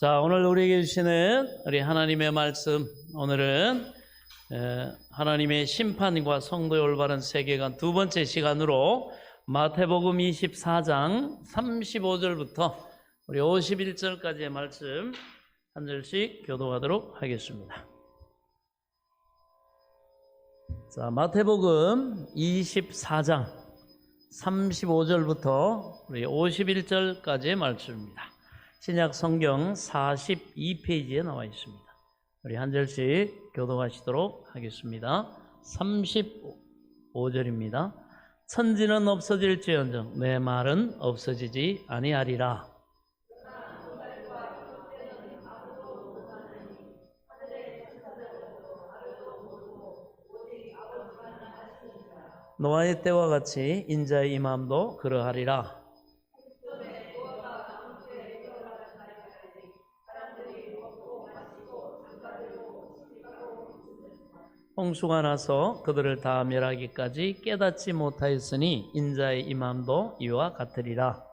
자, 오늘 우리에게 주시는 우리 하나님의 말씀, 오늘은 하나님의 심판과 성도의 올바른 세계관 두 번째 시간으로 마태복음 24장 35절부터 우리 51절까지의 말씀 한 절씩 교독하도록 하겠습니다. 자, 마태복음 24장 35절부터 우리 51절까지의 말씀입니다. 신약 성경 42페이지에 나와 있습니다. 우리 한 절씩 교독하시도록 하겠습니다. 35절입니다. 천지는 없어질지언정 내 말은 없어지지 아니하리라. 노아의 때와 같이 인자의 임함도 그러하리라. 홍수가 나서 그들을 다 멸하기까지 깨닫지 못하였으니 인자의 임함도 이와 같으리라.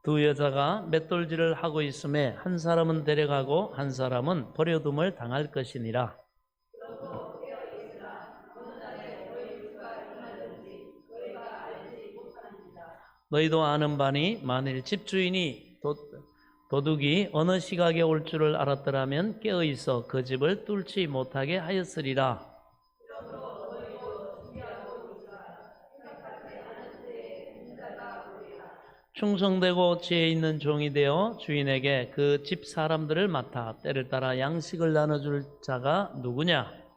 두 여자가 맷돌질을 하고 있음에 한 사람은 데려가고 한 사람은 버려둠을 당할 것이니라. 너희도 아는 바니 만일 집주인이 도둑이 어느 시각에 올 줄을 알았더라면 깨어있어 그 집을 뚫지 못하게 하였으리라. 충성되고 지혜 있는 종이 되어 주인에게 그 집 사람들을 맡아 때를 따라 양식을 나눠줄 자가 누구냐?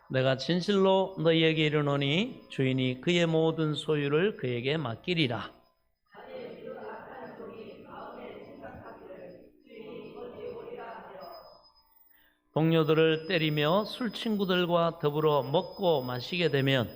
내가 진실로 너희에게 이르노니 주인이 그의 모든 소유를 그에게 맡기리라. 동료들을 때리며 술 친구들과 더불어 먹고 마시게 되면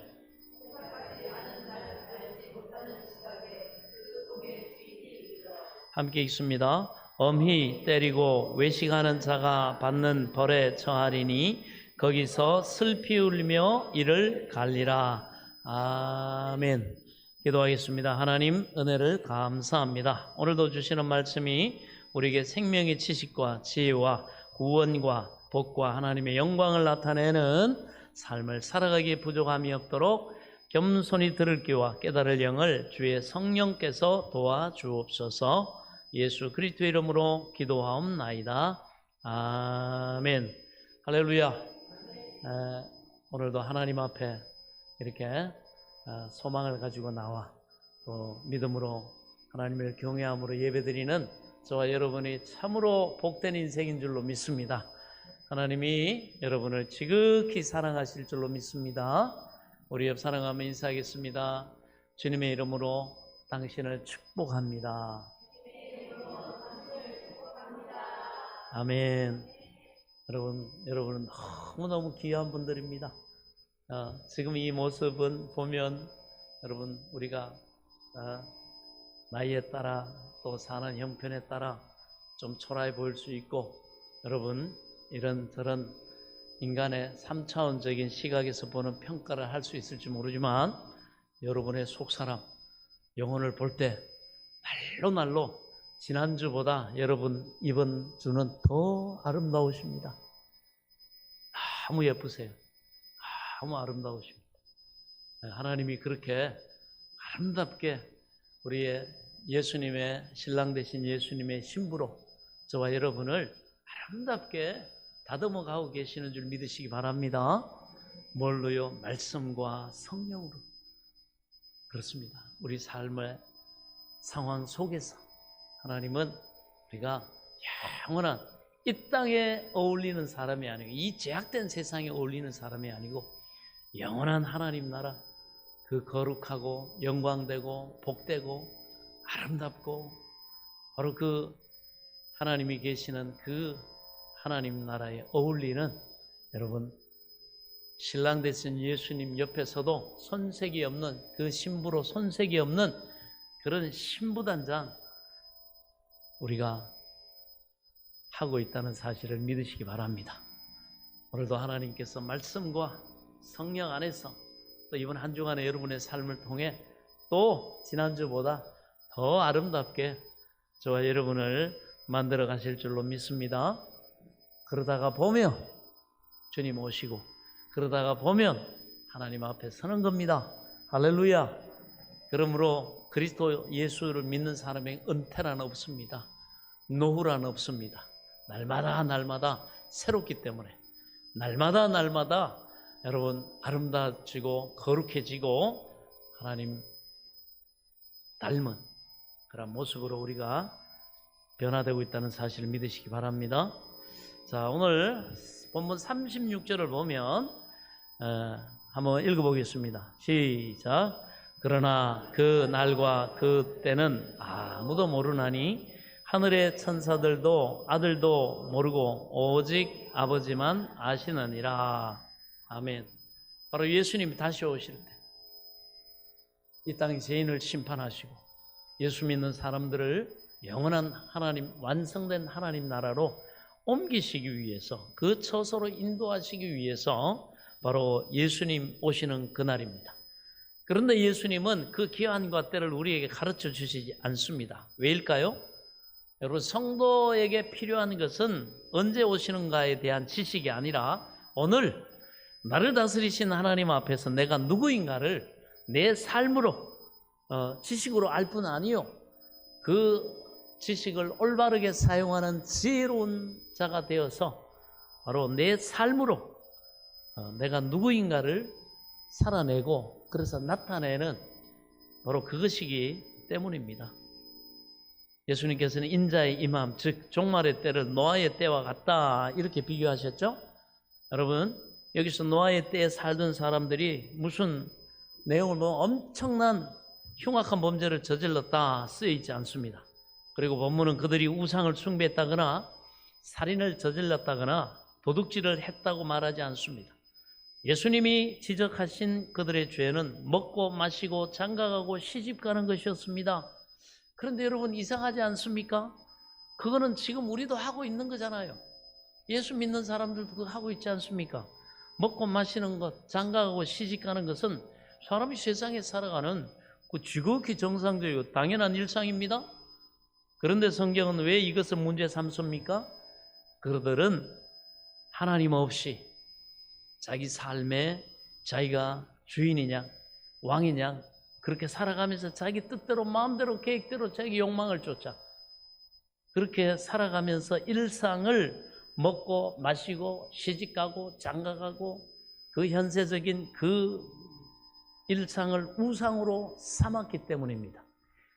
함께 읽습니다. 엄히 때리고 외식하는 자가 받는 벌에 처하리니 거기서 슬피 울리며 이를 갈리라. 아멘. 기도하겠습니다. 하나님 은혜를 감사합니다. 오늘도 주시는 말씀이 우리에게 생명의 지식과 지혜와 구원과 복과 하나님의 영광을 나타내는 삶을 살아가기에 부족함이 없도록 겸손히 들을 귀와 깨달을 영을 주의 성령께서 도와주옵소서. 예수 그리스도의 이름으로 기도하옵나이다. 아멘. 할렐루야. 오늘도 하나님 앞에 이렇게 소망을 가지고 나와 또 믿음으로 하나님을 경외함으로 예배드리는 저와 여러분이 참으로 복된 인생인 줄로 믿습니다. 하나님이 여러분을 지극히 사랑하실 줄로 믿습니다. 우리 옆 사랑하며 인사하겠습니다. 주님의 이름으로 당신을 축복합니다. 아멘. 여러분은 너무너무 귀한 분들입니다. 지금 이 모습은 보면 여러분 우리가 나이에 따라 또 사는 형편에 따라 좀 초라해 보일 수 있고 여러분 이런저런 인간의 3차원적인 시각에서 보는 평가를 할 수 있을지 모르지만 여러분의 속사람 영혼을 볼 때 날로 지난주보다 여러분 이번 주는 더 아름다우십니다. 너무 예쁘세요. 너무 아름다우십니다. 하나님이 그렇게 아름답게 우리의 예수님의 신랑 되신 예수님의 신부로 저와 여러분을 아름답게 다듬어 가고 계시는 줄 믿으시기 바랍니다. 뭘로요? 말씀과 성령으로. 그렇습니다. 우리 삶의 상황 속에서 하나님은 우리가 영원한 이 땅에 어울리는 사람이 아니고 이 제약된 세상에 어울리는 사람이 아니고 영원한 하나님 나라 그 거룩하고 영광되고 복되고 아름답고 바로 그 하나님이 계시는 그 하나님 나라에 어울리는 여러분 신랑 되신 예수님 옆에서도 손색이 없는 그 신부로 손색이 없는 그런 신부단장 우리가 하고 있다는 사실을 믿으시기 바랍니다. 오늘도 하나님께서 말씀과 성령 안에서 또 이번 한 주간의 여러분의 삶을 통해 또 지난주보다 더 아름답게 저와 여러분을 만들어 가실 줄로 믿습니다. 그러다가 보면 주님 오시고, 그러다가 보면 하나님 앞에 서는 겁니다. 할렐루야. 그러므로 그리스도 예수를 믿는 사람의 은퇴란 없습니다. 노후란 없습니다. 날마다 날마다 새롭기 때문에 날마다 날마다 여러분 아름다워지고 거룩해지고 하나님 닮은 그런 모습으로 우리가 변화되고 있다는 사실을 믿으시기 바랍니다. 자, 오늘 본문 36절을 보면 한번 읽어보겠습니다. 시작. 그러나 그 날과 그 때는 아무도 모르나니 하늘의 천사들도 아들도 모르고 오직 아버지만 아시느니라. 아멘. 바로 예수님이 다시 오실 때 이 땅의 죄인을 심판하시고 예수 믿는 사람들을 영원한 하나님, 완성된 하나님 나라로 옮기시기 위해서, 그 처소로 인도하시기 위해서 바로 예수님 오시는 그날입니다. 그런데 예수님은 그 기한과 때를 우리에게 가르쳐 주시지 않습니다. 왜일까요? 여러분, 성도에게 필요한 것은 언제 오시는가에 대한 지식이 아니라 오늘 나를 다스리신 하나님 앞에서 내가 누구인가를 내 삶으로 지식으로 알 뿐 아니요, 그 지식을 올바르게 사용하는 지혜로운 자가 되어서 바로 내 삶으로 내가 누구인가를 살아내고 그래서 나타내는 바로 그것이기 때문입니다. 예수님께서는 인자의 임함, 즉 종말의 때를 노아의 때와 같다 이렇게 비교하셨죠. 여러분, 여기서 노아의 때에 살던 사람들이 무슨 내용을 보면 엄청난 흉악한 범죄를 저질렀다 쓰여 있지 않습니다. 그리고 본문은 그들이 우상을 숭배했다거나 살인을 저질렀다거나 도둑질을 했다고 말하지 않습니다. 예수님이 지적하신 그들의 죄는 먹고 마시고 장가가고 시집가는 것이었습니다. 그런데 여러분, 이상하지 않습니까? 그거는 지금 우리도 하고 있는 거잖아요. 예수 믿는 사람들도 그거 하고 있지 않습니까? 먹고 마시는 것, 장가가고 시집가는 것은 사람이 세상에 살아가는 그 지극히 정상적이고 당연한 일상입니다. 그런데 성경은 왜 이것을 문제 삼습니까? 그들은 하나님 없이 자기 삶에 자기가 주인이냐 왕이냐 그렇게 살아가면서 자기 뜻대로 마음대로 계획대로 자기 욕망을 쫓아 그렇게 살아가면서 일상을 먹고 마시고 시집가고 장가가고 그 현세적인 그 일상을 우상으로 삼았기 때문입니다.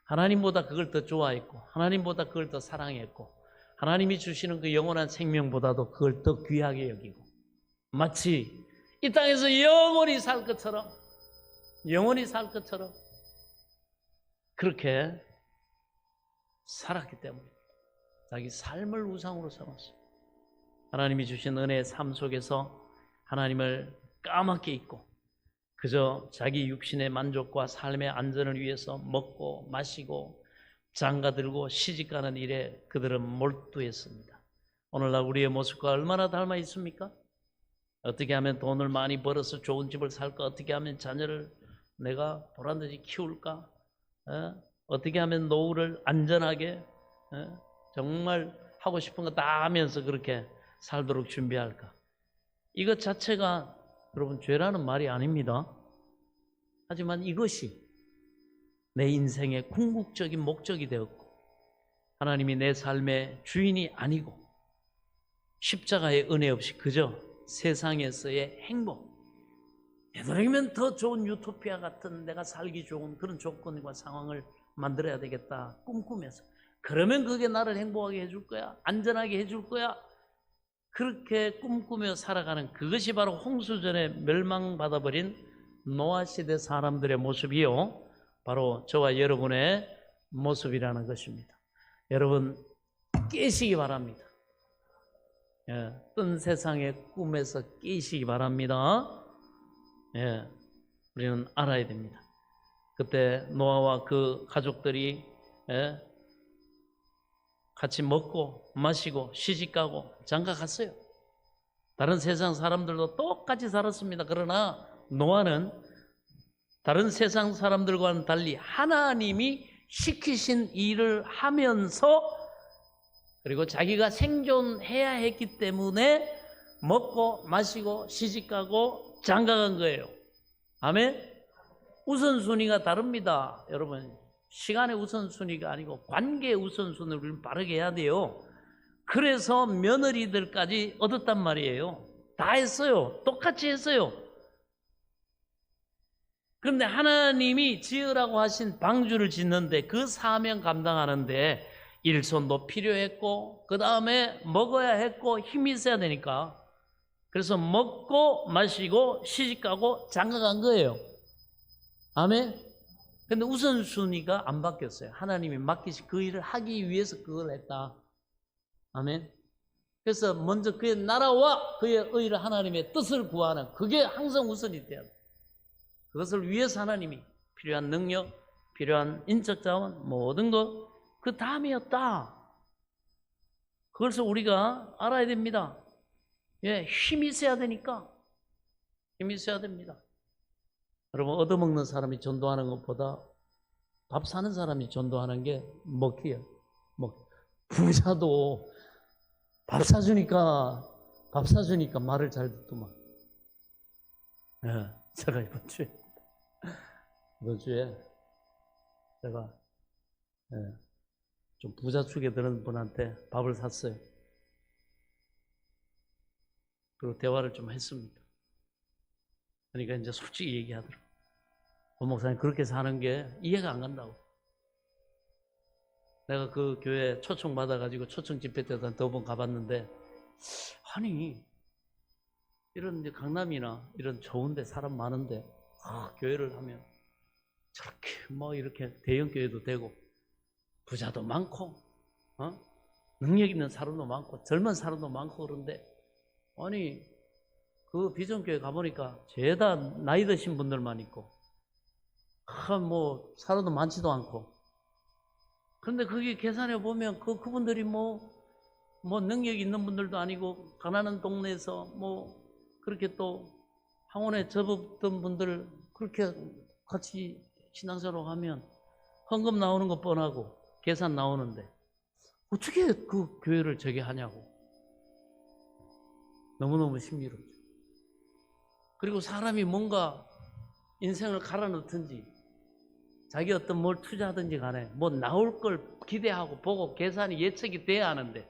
하나님보다 그걸 더 좋아했고 하나님보다 그걸 더 사랑했고 하나님이 주시는 그 영원한 생명보다도 그걸 더 귀하게 여기고 마치 이 땅에서 영원히 살 것처럼 그렇게 살았기 때문에 자기 삶을 우상으로 삼았어요. 하나님이 주신 은혜의 삶 속에서 하나님을 까맣게 잊고 그저 자기 육신의 만족과 삶의 안전을 위해서 먹고 마시고 장가들고 시집가는 일에 그들은 몰두했습니다. 오늘날 우리의 모습과 얼마나 닮아 있습니까? 어떻게 하면 돈을 많이 벌어서 좋은 집을 살까? 어떻게 하면 자녀를 내가 보란듯이 키울까? 어떻게 하면 노후를 안전하게 정말 하고 싶은 거 다 하면서 그렇게 살도록 준비할까? 이것 자체가 여러분 죄라는 말이 아닙니다. 하지만 이것이 내 인생의 궁극적인 목적이 되었고 하나님이 내 삶의 주인이 아니고 십자가의 은혜 없이 그저 세상에서의 행복, 되도록이면 더 좋은 유토피아 같은 내가 살기 좋은 그런 조건과 상황을 만들어야 되겠다 꿈꾸면서 그러면 그게 나를 행복하게 해줄 거야, 안전하게 해줄 거야, 그렇게 꿈꾸며 살아가는 그것이 바로 홍수전에 멸망받아버린 노아 시대 사람들의 모습이요 바로 저와 여러분의 모습이라는 것입니다. 여러분 깨시기 바랍니다. 뜬 세상의 꿈에서 깨시기 바랍니다. 우리는 알아야 됩니다. 그때 노아와 그 가족들이 같이 먹고 마시고 시집가고 장가갔어요. 다른 세상 사람들도 똑같이 살았습니다. 그러나 노아는 다른 세상 사람들과는 달리 하나님이 시키신 일을 하면서 그리고 자기가 생존해야 했기 때문에 먹고 마시고 시집가고 장가간 거예요. 아멘? 우선순위가 다릅니다. 여러분, 시간의 우선순위가 아니고 관계의 우선순위를 바르게 해야 돼요. 그래서 며느리들까지 얻었단 말이에요. 다 했어요. 똑같이 했어요. 그런데 하나님이 지으라고 하신 방주를 짓는데 그 사명 감당하는데 일손도 필요했고 그 다음에 먹어야 했고 힘이 있어야 되니까 그래서 먹고 마시고 시집가고 장가간 거예요. 아멘? 근데 우선순위가 안 바뀌었어요. 하나님이 맡기신 그 일을 하기 위해서 그걸 했다. 아멘? 그래서 먼저 그의 나라와 그의 의를 하나님의 뜻을 구하는 그게 항상 우선이 돼야 돼요. 그것을 위해서 하나님이 필요한 능력, 필요한 인적 자원, 모든 것 그 다음이었다. 그것을 우리가 알아야 됩니다. 예, 힘이 있어야 되니까. 힘이 있어야 됩니다. 여러분, 얻어먹는 사람이 전도하는 것보다 밥 사는 사람이 전도하는 게 먹히요. 부자도 밥 사주니까 말을 잘 듣더만. 예, 제가 이번 주에 제가 좀 부자 축에 드는 분한테 밥을 샀어요. 그리고 대화를 좀 했습니다. 그러니까 이제 솔직히 얘기하더라고요. 목사님 그렇게 사는 게 이해가 안 간다고. 내가 그 교회 초청 받아가지고 초청 집회 때도 한 2번 가봤는데 아니 이런 이제 강남이나 이런 좋은데 사람 많은데 교회를 하면 저렇게 뭐 이렇게 대형 교회도 되고 부자도 많고 능력 있는 사람도 많고 젊은 사람도 많고 그런데 아니 그 비전교회 가보니까 죄다 나이 드신 분들만 있고 뭐 사람도 많지도 않고 그런데 그게 계산해 보면 그분들이 뭐 능력 있는 분들도 아니고 가난한 동네에서 뭐 그렇게 또 항원에 접었던 분들 그렇게 같이 신앙생활을 하면 헌금 나오는 거 뻔하고 계산 나오는데 어떻게 그 교회를 저게 하냐고. 너무너무 신비롭죠. 그리고 사람이 뭔가 인생을 갈아 넣든지 자기 어떤 뭘 투자하든지 간에 뭐 나올 걸 기대하고 보고 계산이 예측이 돼야 하는데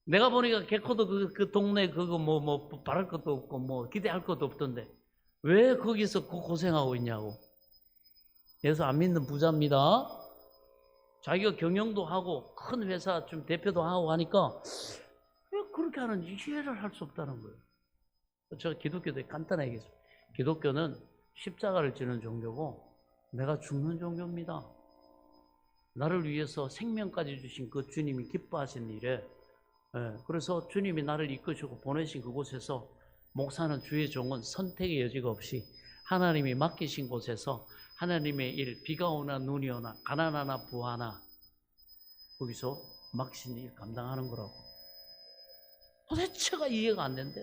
내가 보니까 개코도 그 동네 그거 뭐 바랄 것도 없고 뭐 기대할 것도 없던데 왜 거기서 고생하고 있냐고. 그래서 안 믿는 부자입니다. 자기가 경영도 하고 큰 회사 좀 대표도 하고 하니까 왜 그렇게 하는지 이해를 할 수 없다는 거예요. 저 기독교도 간단하게 얘기했습니다. 기독교는 십자가를 지는 종교고 내가 죽는 종교입니다. 나를 위해서 생명까지 주신 그 주님이 기뻐하신 일에 그래서 주님이 나를 이끄시고 보내신 그곳에서 목사는 주의 종은 선택의 여지가 없이 하나님이 맡기신 곳에서 하나님의 일, 비가 오나 눈이 오나 가난하나 부하나 거기서 맡기신 일 감당하는 거라고. 도대체가 이해가 안 된대.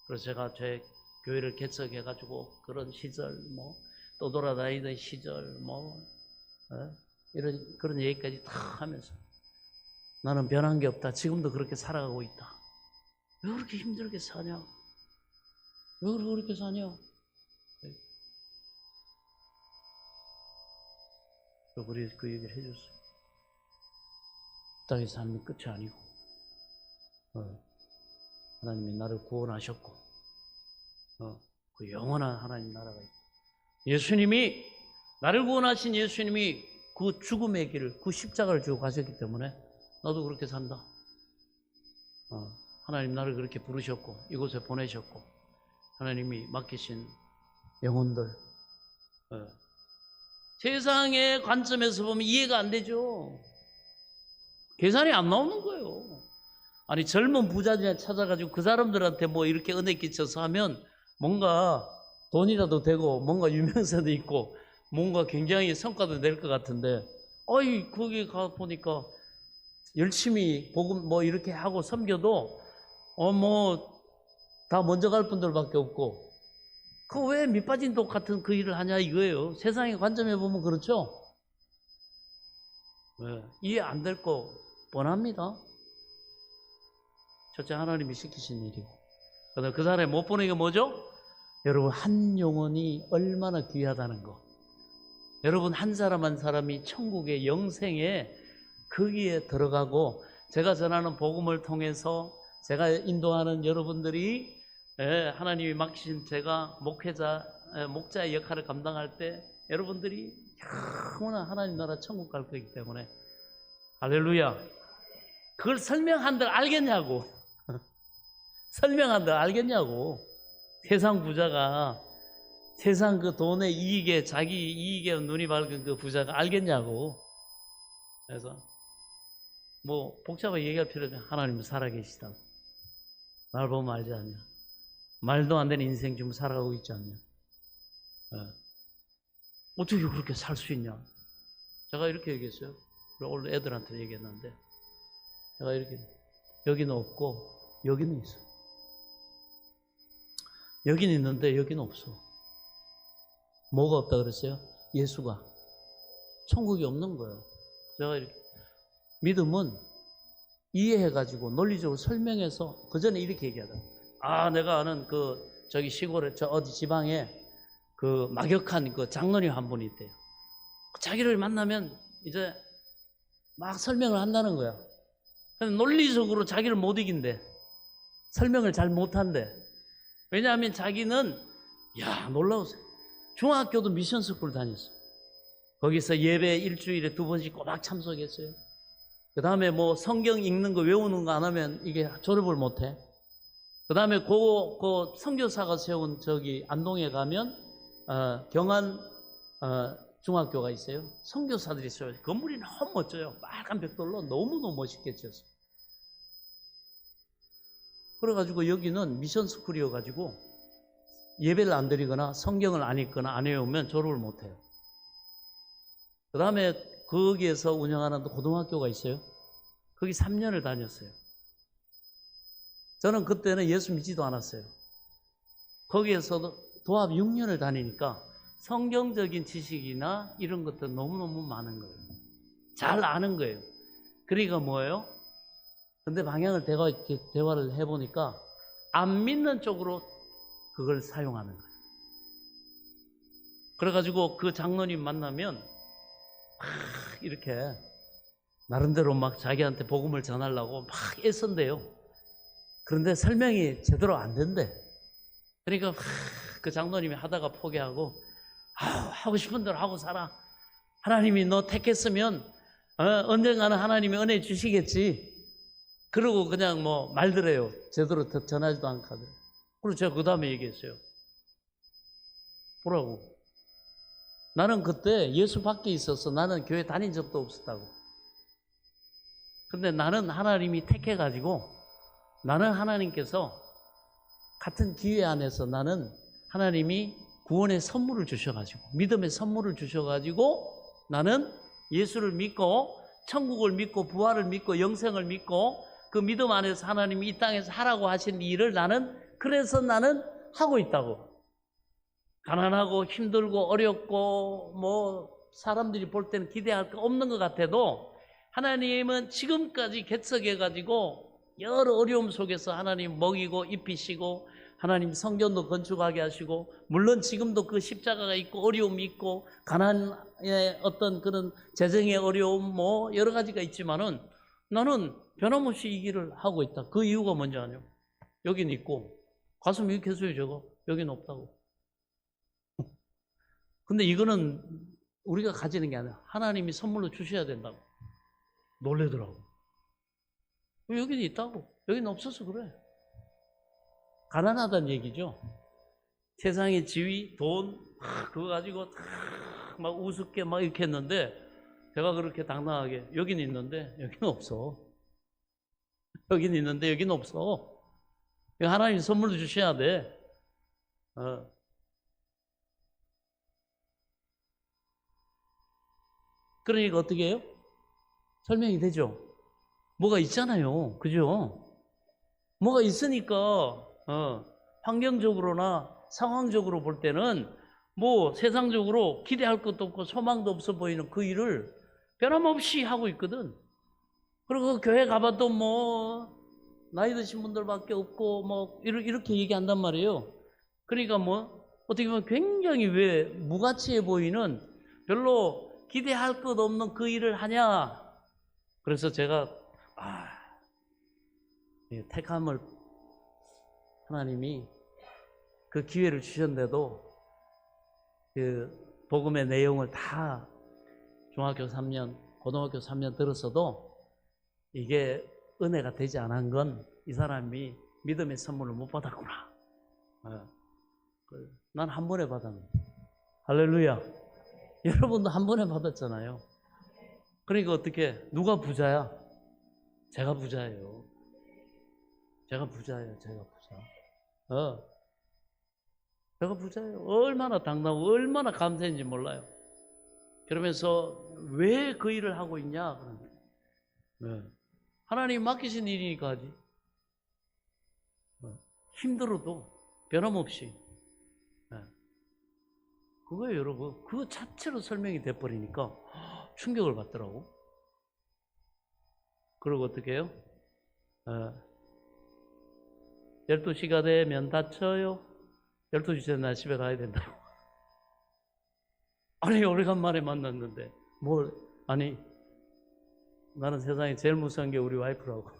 그래서 제가 제 교회를 개척해가지고 그런 시절 또 돌아다니던 시절 이런 그런 얘기까지 다 하면서 나는 변한 게 없다. 지금도 그렇게 살아가고 있다. 왜 그렇게 힘들게 사냐? 왜 그렇게 사냐? 우리 그 얘기를 해줬어요. 땅의 삶이 끝이 아니고 하나님이 나를 구원하셨고 그 영원한 하나님 나라가 있고 예수님이 나를 구원하신 예수님이 그 죽음의 길을 그 십자가를 지고 가셨기 때문에 나도 그렇게 산다. 하나님 나를 그렇게 부르셨고 이곳에 보내셨고 하나님이 맡기신 영혼들 세상의 관점에서 보면 이해가 안 되죠. 계산이 안 나오는 거예요. 아니 젊은 부자들 찾아가지고 그 사람들한테 뭐 이렇게 은혜 끼쳐서 하면 뭔가 돈이라도 되고 뭔가 유명세도 있고 뭔가 굉장히 성과도 낼 것 같은데 어이, 거기 가 보니까 열심히 복음 뭐 이렇게 하고 섬겨도, 다 먼저 갈 분들밖에 없고, 그 왜 밑빠진 독 같은 그 일을 하냐 이거예요. 세상의 관점에 보면 그렇죠? 네, 이해 안 될 거 뻔합니다. 첫째, 하나님이 시키신 일이고. 그다음 그 사람이 못 보는 게 뭐죠? 여러분, 한 영혼이 얼마나 귀하다는 거. 여러분, 한 사람 한 사람이 천국의 영생에 거기에 들어가고, 제가 전하는 복음을 통해서 제가 인도하는 여러분들이 하나님이 맡기신 제가 목자의 역할을 감당할 때 여러분들이 영원한 하나님 나라 천국 갈 거기 때문에, 할렐루야. 그걸 설명한들 알겠냐고. 설명한들 알겠냐고. 세상 부자가, 세상 그 돈의 이익에, 자기 이익에 눈이 밝은 그 부자가 알겠냐고. 그래서 뭐 복잡하게 얘기할 필요 없죠. 하나님은 살아계시다고. 날 보면 알지 않냐. 말도 안 되는 인생 좀 살아가고 있지 않냐. 어떻게 그렇게 살 수 있냐. 제가 이렇게 얘기했어요. 오늘 애들한테 얘기했는데, 제가 이렇게, 여기는 없고 여기는 있어. 여기는 있는데 여기는 없어. 뭐가 없다 그랬어요? 예수가. 천국이 없는 거예요. 제가 이렇게, 믿음은 이해해가지고 논리적으로 설명해서, 그 전에 이렇게 얘기하다. 내가 아는 저기 시골에, 어디 지방에 막역한 장로님 한 분이 있대요. 자기를 만나면 이제 막 설명을 한다는 거야. 논리적으로 자기를 못 이긴대. 설명을 잘 못한대. 왜냐하면 자기는, 놀라우세요. 중학교도 미션 스쿨 다녔어. 거기서 예배 일주일에 2번씩 꼬박 참석했어요. 그 다음에 뭐 성경 읽는 거 외우는 거 안 하면 이게 졸업을 못 해. 그 다음에 그 선교사가 세운 저기 안동에 가면 경안 중학교가 있어요. 선교사들이 있어요. 건물이 너무 멋져요. 빨간 벽돌로 너무너무 멋있게 지었어요. 그래가지고 여기는 미션 스쿨이어가지고 예배를 안 드리거나 성경을 안 읽거나 안 외우면 졸업을 못 해요. 그 다음에 거기에서 운영하는 고등학교가 있어요. 거기 3년을 다녔어요. 저는 그때는 예수 믿지도 않았어요. 거기에서도 도합 6년을 다니니까 성경적인 지식이나 이런 것들 너무너무 많은 거예요. 잘 아는 거예요. 그러니까 뭐예요? 근데 방향을 대화를 해보니까 안 믿는 쪽으로 그걸 사용하는 거예요. 그래가지고 그 장로님 만나면 막 이렇게 나름대로 막 자기한테 복음을 전하려고 막 애쓴대요. 그런데 설명이 제대로 안 된대. 그러니까 그 장로님이 하다가 포기하고, 하고 싶은 대로 하고 살아. 하나님이 너 택했으면 언젠가는 하나님이 은혜 주시겠지. 그러고 그냥 뭐 말들어요. 제대로 전하지도 않고 하더라고요. 그리고 제가 그 다음에 얘기했어요. 뭐라고? 나는 그때 예수 밖에 있어서 나는 교회 다닌 적도 없었다고. 근데 나는 하나님이 택해가지고, 나는 하나님께서 같은 기회 안에서 나는 하나님이 구원의 선물을 주셔가지고, 믿음의 선물을 주셔가지고, 나는 예수를 믿고 천국을 믿고 부활을 믿고 영생을 믿고 그 믿음 안에서 하나님이 이 땅에서 하라고 하신 일을 그래서 나는 하고 있다고. 가난하고 힘들고 어렵고 뭐 사람들이 볼 때는 기대할 거 없는 것 같아도 하나님은 지금까지 개척해가지고 여러 어려움 속에서 하나님 먹이고 입히시고, 하나님 성전도 건축하게 하시고, 물론 지금도 그 십자가가 있고 어려움이 있고 가난의 어떤 그런 재정의 어려움 뭐 여러 가지가 있지만은 나는 변함없이 이 길을 하고 있다. 그 이유가 뭔지 아냐? 여긴 있고 가슴 이렇게 해서요. 저거 여긴 없다고. 근데 이거는 우리가 가지는 게 아니라 하나님이 선물로 주셔야 된다고. 놀래더라고. 여기는 있다고. 여기는 없어서 그래. 가난하다는 얘기죠. 세상의 지위, 돈, 그거 가지고 막 우습게 막 이렇게 했는데, 제가 그렇게 당당하게 여기는 있는데 여기는 없어. 여기는 있는데 여기는 없어. 하나님 선물로 주셔야 돼. 그러니까 어떻게 해요? 설명이 되죠. 뭐가 있잖아요. 그죠? 뭐가 있으니까 환경적으로나 상황적으로 볼 때는 뭐 세상적으로 기대할 것도 없고 소망도 없어 보이는 그 일을 변함없이 하고 있거든. 그리고 그 교회 가봐도 뭐 나이 드신 분들밖에 없고 뭐 이렇게 얘기한단 말이에요. 그러니까 뭐 어떻게 보면 굉장히 왜 무가치해 보이는 별로 기대할 것 없는 그 일을 하냐. 그래서 제가 택함을 하나님이 그 기회를 주셨는데도 그 복음의 내용을 다 중학교 3년, 고등학교 3년 들었어도 이게 은혜가 되지 않은 건 이 사람이 믿음의 선물을 못 받았구나. 난 한 번에 받았는데. 할렐루야. 여러분도 한 번에 받았잖아요. 그러니까 어떻게 누가 부자야? 제가 부자예요. 제가 부자예요. 제가 부자. 제가 부자예요. 얼마나 당당하고 얼마나 감사인지 몰라요. 그러면서 왜 그 일을 하고 있냐? 하나님 맡기신 일이니까 하지. 힘들어도 변함없이. 그거예요, 여러분. 그거 자체로 설명이 돼버리니까 충격을 받더라고. 그리고 어떻게 해요? 12시가 되면 다쳐요. 12시 전에 나 집에 가야 된다고. 아니, 오래간만에 만났는데 아니, 나는 세상에 제일 무서운 게 우리 와이프라고.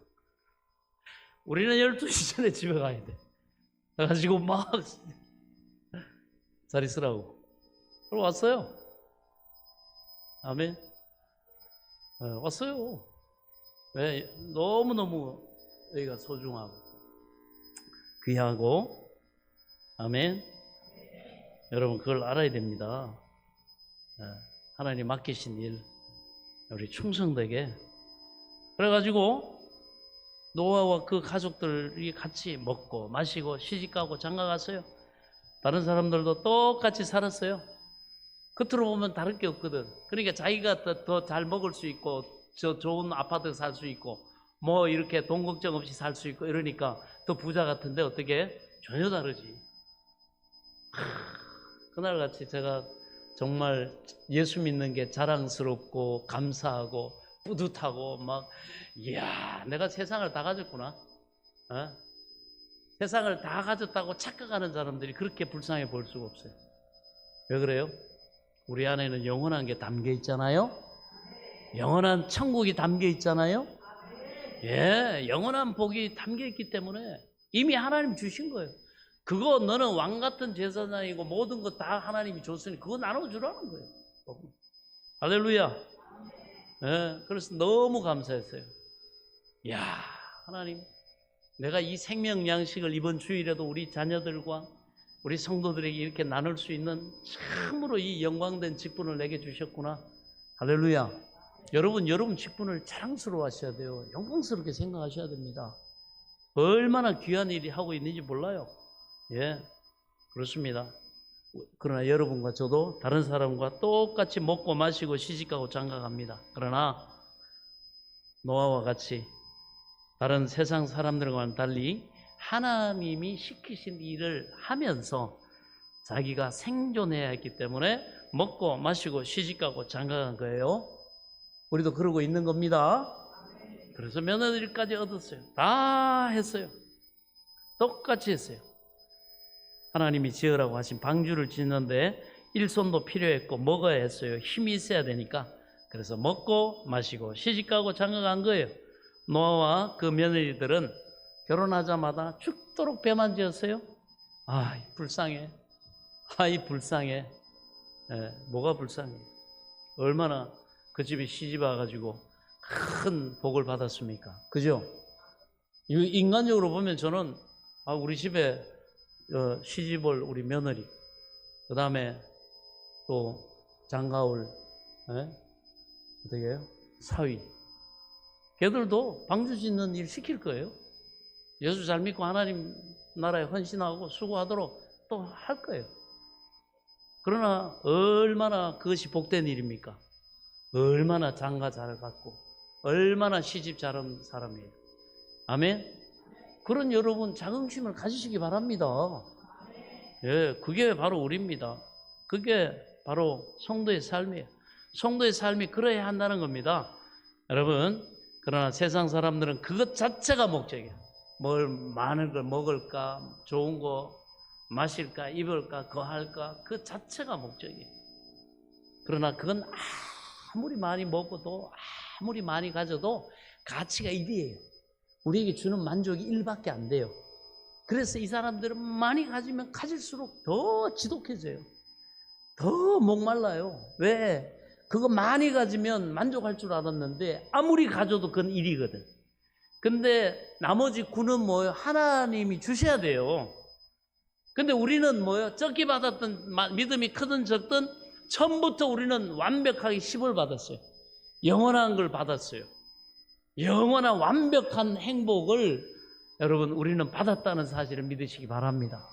우리는 12시 전에 집에 가야 돼. 그래가지고 막 잘 있으라고. 그리고 왔어요. 아멘. 왔어요. 왜? 너무너무 여기가 소중하고 귀하고. 아멘. 여러분 그걸 알아야 됩니다. 하나님 맡기신 일 우리 충성되게. 그래가지고 노아와 그 가족들이 같이 먹고 마시고 시집가고 장가갔어요. 다른 사람들도 똑같이 살았어요. 겉으로 보면 다를 게 없거든. 그러니까 자기가 더 잘 먹을 수 있고 저 좋은 아파트 살 수 있고 뭐 이렇게 돈 걱정 없이 살 수 있고 이러니까 더 부자 같은데 어떻게? 전혀 다르지. 그날같이 제가 정말 예수 믿는 게 자랑스럽고 감사하고 뿌듯하고 막 이야 내가 세상을 다 가졌구나. 세상을 다 가졌다고 착각하는 사람들이 그렇게 불쌍해 보일 수가 없어요. 왜 그래요? 우리 안에는 영원한 게 담겨 있잖아요. 영원한 천국이 담겨 있잖아요. 예, 영원한 복이 담겨 있기 때문에 이미 하나님 주신 거예요. 그거 너는 왕 같은 제사장이고 모든 거 다 하나님이 줬으니 그거 나눠주라는 거예요. 할렐루야. 예, 그래서 너무 감사했어요. 이야, 하나님, 내가 이 생명 양식을 이번 주일에도 우리 자녀들과 우리 성도들에게 이렇게 나눌 수 있는 참으로 이 영광된 직분을 내게 주셨구나. 할렐루야. 여러분 직분을 자랑스러워 하셔야 돼요. 영광스럽게 생각하셔야 됩니다. 얼마나 귀한 일이 하고 있는지 몰라요. 예, 그렇습니다. 그러나 여러분과 저도 다른 사람과 똑같이 먹고 마시고 시집가고 장가갑니다. 그러나 노아와 같이 다른 세상 사람들과는 달리 하나님이 시키신 일을 하면서 자기가 생존해야 했기 때문에 먹고 마시고 시집가고 장가간 거예요. 우리도 그러고 있는 겁니다. 그래서 며느리까지 얻었어요. 다 했어요. 똑같이 했어요. 하나님이 지으라고 하신 방주를 짓는데 일손도 필요했고 먹어야 했어요. 힘이 있어야 되니까. 그래서 먹고 마시고 시집가고 장가간 거예요. 노아와 그 며느리들은 결혼하자마자 죽도록 배만 지었어요. 아, 불쌍해. 아이, 불쌍해. 뭐가 불쌍해? 얼마나 그 집에 시집 와가지고 큰 복을 받았습니까? 그죠? 인간적으로 보면 저는 우리 집에 시집 올 우리 며느리, 그 다음에 또 장가올 어떻게 해요? 사위, 걔들도 방주 짓는 일 시킬 거예요. 예수 잘 믿고 하나님 나라에 헌신하고 수고하도록 또 할 거예요. 그러나 얼마나 그것이 복된 일입니까? 얼마나 장가 잘 갔고 얼마나 시집 잘한 사람이에요. 아멘. 그런 여러분 자긍심을 가지시기 바랍니다. 예, 그게 바로 우리입니다. 그게 바로 성도의 삶이에요. 성도의 삶이 그래야 한다는 겁니다. 여러분, 그러나 세상 사람들은 그것 자체가 목적이에요. 뭘 많은 걸 먹을까, 좋은 거 마실까, 입을까, 거할까, 그 자체가 목적이에요. 그러나 그건 아무리 많이 먹어도 아무리 많이 가져도 가치가 1이에요. 우리에게 주는 만족이 1밖에 안 돼요. 그래서 이 사람들은 많이 가지면 가질수록 더 지독해져요. 더 목말라요. 왜? 그거 많이 가지면 만족할 줄 알았는데 아무리 가져도 그건 1이거든. 근데 나머지 9는 뭐예요? 하나님이 주셔야 돼요. 근데 우리는 뭐예요? 적게 받았던 믿음이 크든 적든 처음부터 우리는 완벽하게 10을 받았어요. 영원한 걸 받았어요. 영원한 완벽한 행복을 여러분 우리는 받았다는 사실을 믿으시기 바랍니다.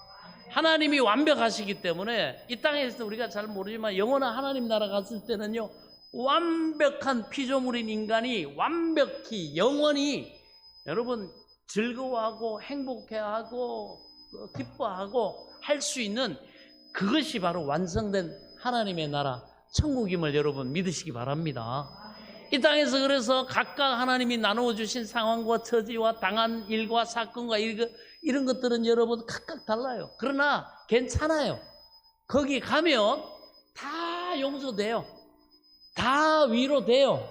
하나님이 완벽하시기 때문에 이 땅에서 우리가 잘 모르지만 영원한 하나님 나라 갔을 때는요, 완벽한 피조물인 인간이 완벽히 영원히 여러분 즐거워하고 행복해하고 기뻐하고 할 수 있는 그것이 바로 완성된 하나님의 나라 천국임을 여러분 믿으시기 바랍니다. 이 땅에서 그래서 각각 하나님이 나누어 주신 상황과 처지와 당한 일과 사건과 이런 것들은 여러분 각각 달라요. 그러나 괜찮아요. 거기 가면 다 용서돼요. 다 위로돼요.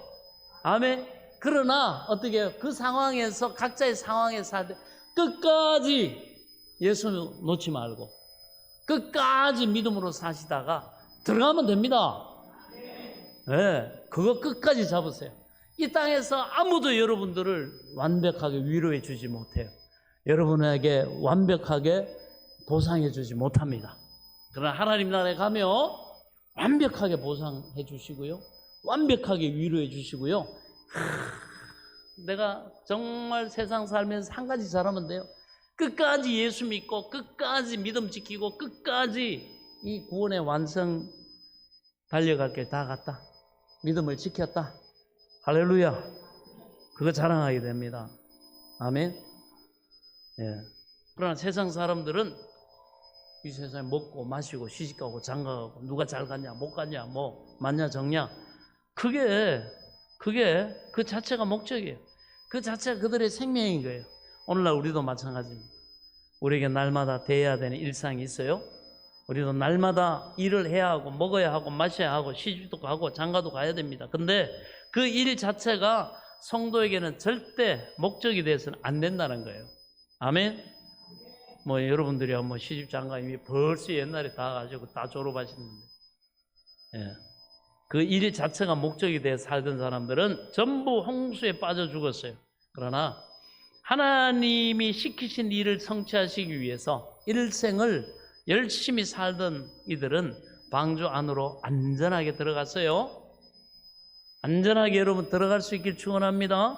아멘. 그러나 어떻게 해요? 그 상황에서 각자의 상황에 살 때 끝까지 예수 놓지 말고 끝까지 믿음으로 사시다가 들어가면 됩니다. 네, 그거 끝까지 잡으세요. 이 땅에서 아무도 여러분들을 완벽하게 위로해 주지 못해요. 여러분에게 완벽하게 보상해 주지 못합니다. 그러나 하나님 나라에 가면 완벽하게 보상해 주시고요, 완벽하게 위로해 주시고요. 내가 정말 세상 살면서 한 가지 잘하면 돼요. 끝까지 예수 믿고 끝까지 믿음 지키고 끝까지 이 구원의 완성 달려갈 길 다 갔다. 믿음을 지켰다. 할렐루야. 그거 자랑하게 됩니다. 아멘. 예. 그러나 세상 사람들은 이 세상에 먹고 마시고 시집가고 장가가고 누가 잘 갔냐 못 갔냐 뭐 맞냐 적냐, 그게 그 자체가 목적이에요. 그 자체가 그들의 생명인 거예요. 오늘날 우리도 마찬가지입니다. 우리에게 날마다 대해야 되는 일상이 있어요. 우리도 날마다 일을 해야 하고 먹어야 하고 마셔야 하고 시집도 가고 장가도 가야 됩니다. 근데 그 일 자체가 성도에게는 절대 목적이 돼서는 안 된다는 거예요. 아멘. 뭐 여러분들이 뭐 시집 장가 이미 벌써 옛날에 다 가지고 다 졸업하시는데, 예. 그 일 자체가 목적이 돼서 살던 사람들은 전부 홍수에 빠져 죽었어요. 그러나 하나님이 시키신 일을 성취하시기 위해서 일생을 열심히 살던 이들은 방주 안으로 안전하게 들어갔어요. 안전하게 여러분 들어갈 수 있길 축원합니다.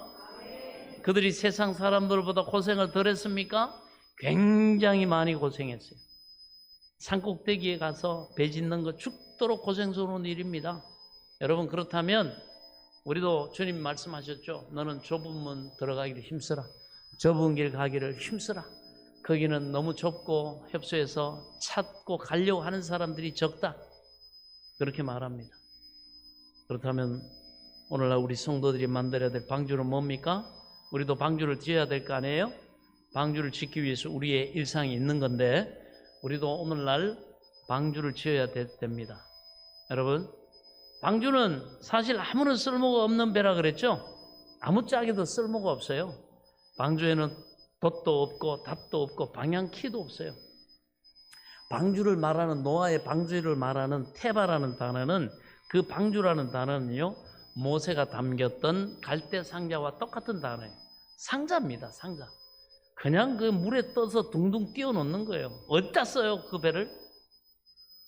그들이 세상 사람들보다 고생을 덜 했습니까? 굉장히 많이 고생했어요. 산꼭대기에 가서 배 짓는 거 죽도록 고생스러운 일입니다. 여러분, 그렇다면 우리도 주님 말씀하셨죠. 너는 좁은 문 들어가기를 힘쓰라. 좁은 길 가기를 힘쓰라. 거기는 너무 좁고 협소해서 찾고 가려고 하는 사람들이 적다. 그렇게 말합니다. 그렇다면 오늘날 우리 성도들이 만들어야 될 방주는 뭡니까? 우리도 방주를 지어야 될 거 아니에요? 방주를 짓기 위해서 우리의 일상이 있는 건데 우리도 오늘날 방주를 지어야 됩니다. 여러분, 방주는 사실 아무런 쓸모가 없는 배라 그랬죠? 아무짝에도 쓸모가 없어요. 방주에는 돛도 없고 닷도 없고 방향키도 없어요. 방주를 말하는, 노아의 방주를 말하는 테바라는 단어는, 그 방주라는 단어는요, 모세가 담겼던 갈대 상자와 똑같은 단어예요. 상자입니다. 상자. 그냥 그 물에 떠서 둥둥 띄워놓는 거예요. 어디다 써요, 그 배를?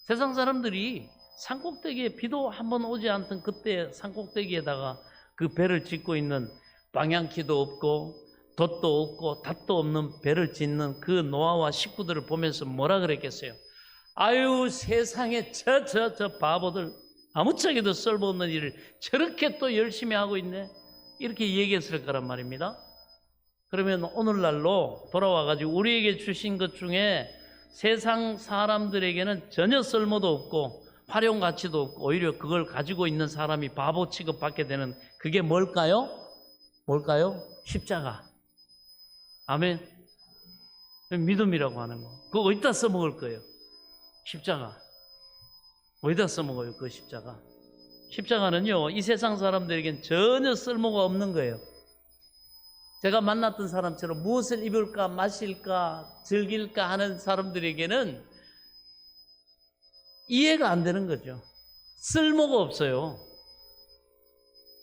세상 사람들이 산꼭대기에 비도 한번 오지 않던 그때 산꼭대기에다가 그 배를 짓고 있는, 방향키도 없고 돛도 없고 닷도 없는 배를 짓는 그 노아와 식구들을 보면서 뭐라 그랬겠어요? 아유, 세상에 저 바보들, 아무짝에도 쓸모없는 일을 저렇게 또 열심히 하고 있네. 이렇게 얘기했을 거란 말입니다. 그러면 오늘날로 돌아와가지고 우리에게 주신 것 중에 세상 사람들에게는 전혀 쓸모도 없고 활용 가치도 없고 오히려 그걸 가지고 있는 사람이 바보 취급받게 되는 그게 뭘까요? 뭘까요? 십자가. 아멘. 믿음이라고 하는 거. 그거 어디다 써먹을 거예요? 십자가. 어디다 써먹어요? 그 십자가. 십자가는요, 이 세상 사람들에겐 전혀 쓸모가 없는 거예요. 제가 만났던 사람처럼 무엇을 입을까, 마실까, 즐길까 하는 사람들에게는 이해가 안 되는 거죠. 쓸모가 없어요.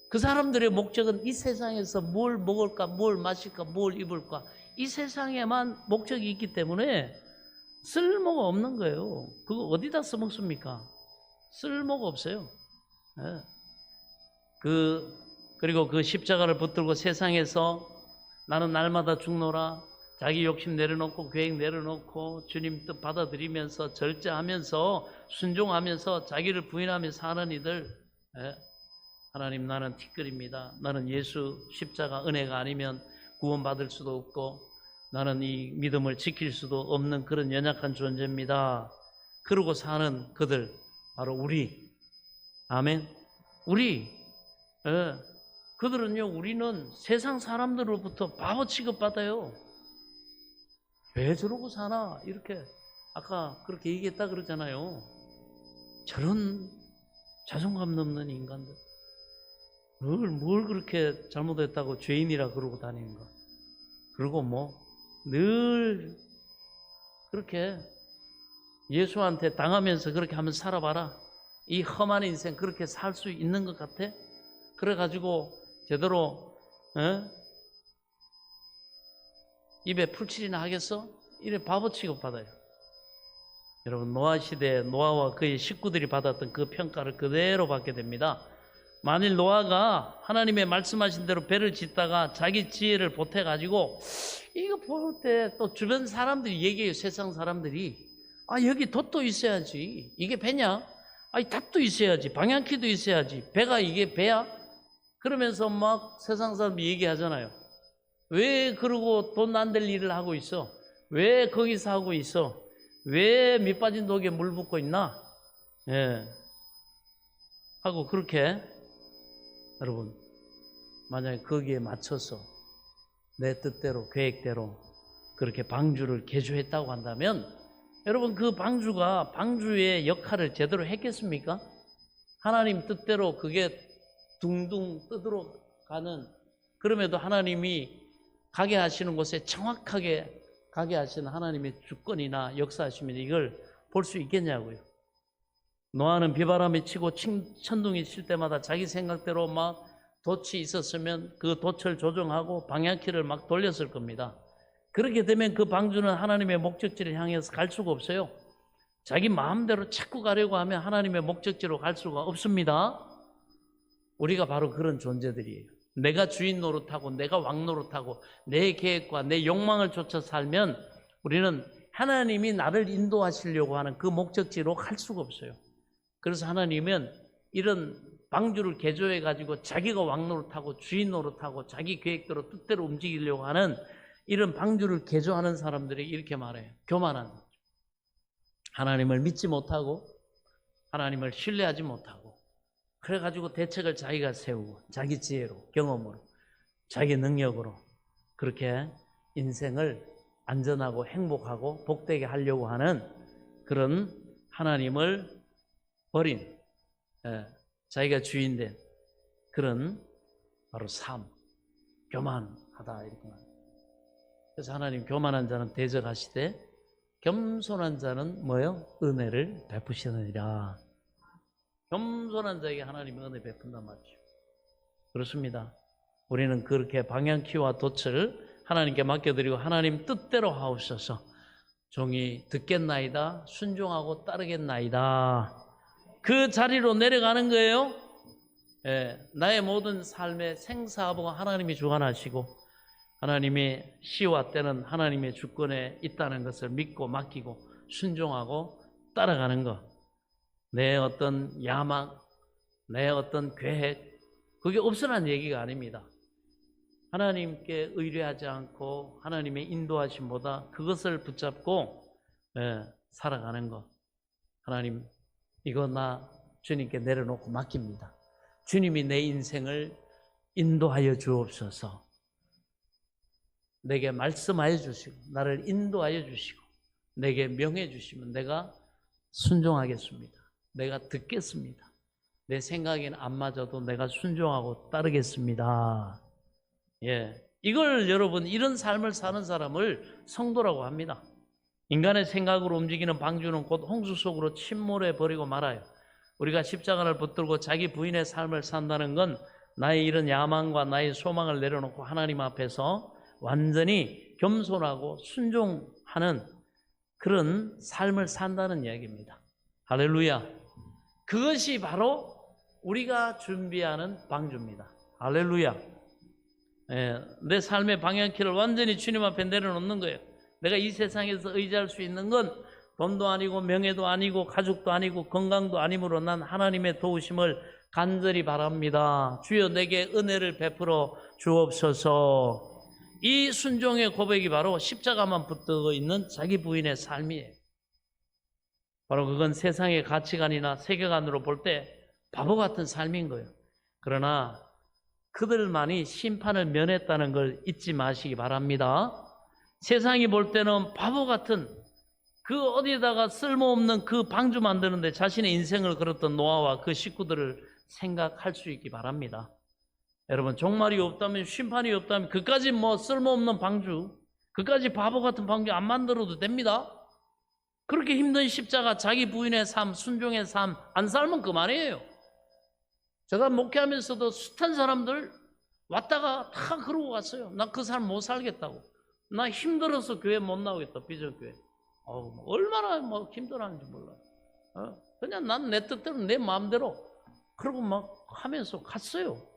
그 사람들의 목적은 이 세상에서 뭘 먹을까, 뭘 마실까, 뭘 입을까, 이 세상에만 목적이 있기 때문에 쓸모가 없는 거예요. 그거 어디다 써먹습니까? 쓸모가 없어요. 네. 그리고 그 십자가를 붙들고 세상에서 나는 날마다 죽노라, 자기 욕심 내려놓고 계획 내려놓고 주님 뜻 받아들이면서 절제하면서 순종하면서 자기를 부인하며 사는 이들, 네. 하나님, 나는 티끌입니다. 나는 예수 십자가 은혜가 아니면 구원받을 수도 없고 나는 이 믿음을 지킬 수도 없는 그런 연약한 존재입니다. 그러고 사는 그들, 바로 우리. 아멘. 우리. 예. 그들은요, 우리는 세상 사람들로부터 바보 취급받아요. 왜 저러고 사나? 이렇게 아까 그렇게 얘기했다 그러잖아요. 저런 자존감 넘는 인간들. 뭘 그렇게 잘못했다고 죄인이라 그러고 다니는 거. 그리고 뭐 늘 그렇게 예수한테 당하면서 그렇게 하면 살아봐라. 이 험한 인생 그렇게 살 수 있는 것 같아? 그래가지고 제대로 입에 풀칠이나 하겠어? 이래 바보 취급받아요. 여러분, 노아 시대에 노아와 그의 식구들이 받았던 그 평가를 그대로 받게 됩니다. 만일 노아가 하나님의 말씀하신 대로 배를 짓다가 자기 지혜를 보태가지고 이거 볼 때 또 주변 사람들이 얘기해요. 세상 사람들이, 아, 여기 돛도 있어야지. 이게 배냐? 아니, 탑도 있어야지. 방향키도 있어야지. 배가 이게 배야? 그러면서 막 세상 사람들이 얘기하잖아요. 왜 그러고 돈 안 될 일을 하고 있어? 왜 거기서 하고 있어? 왜 밑빠진 독에 물 붓고 있나? 예. 하고 그렇게 여러분, 만약에 거기에 맞춰서 내 뜻대로 계획대로 그렇게 방주를 개조했다고 한다면 여러분, 그 방주가 방주의 역할을 제대로 했겠습니까? 하나님 뜻대로 그게 둥둥 떠들어 가는, 그럼에도 하나님이 가게 하시는 곳에 정확하게 가게 하시는 하나님의 주권이나 역사하시면 이걸 볼 수 있겠냐고요. 노아는 비바람이 치고 천둥이 칠 때마다 자기 생각대로 막 돛이 있었으면 그 돛을 조정하고 방향키를 막 돌렸을 겁니다. 그렇게 되면 그 방주는 하나님의 목적지를 향해서 갈 수가 없어요. 자기 마음대로 자꾸 가려고 하면 하나님의 목적지로 갈 수가 없습니다. 우리가 바로 그런 존재들이에요. 내가 주인 노릇하고 내가 왕 노릇하고 내 계획과 내 욕망을 쫓아 살면 우리는 하나님이 나를 인도하시려고 하는 그 목적지로 갈 수가 없어요. 그래서 하나님은 이런 방주를 개조해 가지고 자기가 왕 노릇하고 주인 노릇하고 자기 계획대로 뜻대로 움직이려고 하는 이런 방주를 개조하는 사람들이 이렇게 말해요. 교만한, 하나님을 믿지 못하고 하나님을 신뢰하지 못하고, 그래가지고 대책을 자기가 세우고 자기 지혜로, 경험으로, 자기 능력으로 그렇게 인생을 안전하고 행복하고 복되게 하려고 하는 그런 하나님을 버린, 자기가 주인된 그런 바로 삶, 교만하다 이렇게 말합니다. 그래서 하나님, 교만한 자는 대적하시되 겸손한 자는 뭐요? 은혜를 베푸시느니라. 겸손한 자에게 하나님이 은혜 베푼단 말이죠. 그렇습니다. 우리는 그렇게 방향키와 돛을 하나님께 맡겨드리고 하나님 뜻대로 하옵소서. 종이 듣겠나이다, 순종하고 따르겠나이다. 그 자리로 내려가는 거예요. 나의 모든 삶의 생사하고가 하나님이 주관하시고 하나님의 시와 때는 하나님의 주권에 있다는 것을 믿고 맡기고 순종하고 따라가는 것. 내 어떤 야망, 내 어떤 계획, 그게 없으란 얘기가 아닙니다. 하나님께 의뢰하지 않고 하나님의 인도하심보다 그것을 붙잡고 살아가는 것. 하나님, 이거 나 주님께 내려놓고 맡깁니다. 주님이 내 인생을 인도하여 주옵소서. 내게 말씀하여 주시고 나를 인도하여 주시고 내게 명해 주시면 내가 순종하겠습니다. 내가 듣겠습니다. 내 생각에는 안 맞아도 내가 순종하고 따르겠습니다. 이걸 여러분, 이런 삶을 사는 사람을 성도라고 합니다. 인간의 생각으로 움직이는 방주는 곧 홍수 속으로 침몰해 버리고 말아요. 우리가 십자가를 붙들고 자기 부인의 삶을 산다는 건 나의 이런 야망과 나의 소망을 내려놓고 하나님 앞에서 완전히 겸손하고 순종하는 그런 삶을 산다는 이야기입니다. 할렐루야. 그것이 바로 우리가 준비하는 방주입니다. 할렐루야. 내 삶의 방향키를 완전히 주님 앞에 내려놓는 거예요. 내가 이 세상에서 의지할 수 있는 건 돈도 아니고 명예도 아니고 가족도 아니고 건강도 아니므로 난 하나님의 도우심을 간절히 바랍니다. 주여 내게 은혜를 베풀어 주옵소서. 이 순종의 고백이 바로 십자가만 붙들고 있는 자기 부인의 삶이에요. 바로 그건 세상의 가치관이나 세계관으로 볼 때 바보 같은 삶인 거예요. 그러나 그들만이 심판을 면했다는 걸 잊지 마시기 바랍니다. 세상이 볼 때는 바보 같은 그 어디에다가 쓸모없는 그 방주 만드는데 자신의 인생을 걸었던 노아와 그 식구들을 생각할 수 있기 바랍니다. 여러분, 종말이 없다면, 심판이 없다면 그까지 뭐 쓸모없는 방주, 그까지 바보 같은 방주 안 만들어도 됩니다. 그렇게 힘든 십자가, 자기 부인의 삶, 순종의 삶 안 살면 그만이에요. 제가 목회하면서도 숱한 사람들 왔다가 다 그러고 갔어요. 나 그 삶 못 살겠다고. 나 힘들어서 교회 못 나오겠다, 비전교회. 얼마나 뭐 힘들어하는지 몰라요. 그냥 난 내 뜻대로 내 마음대로 그러고 막 하면서 갔어요.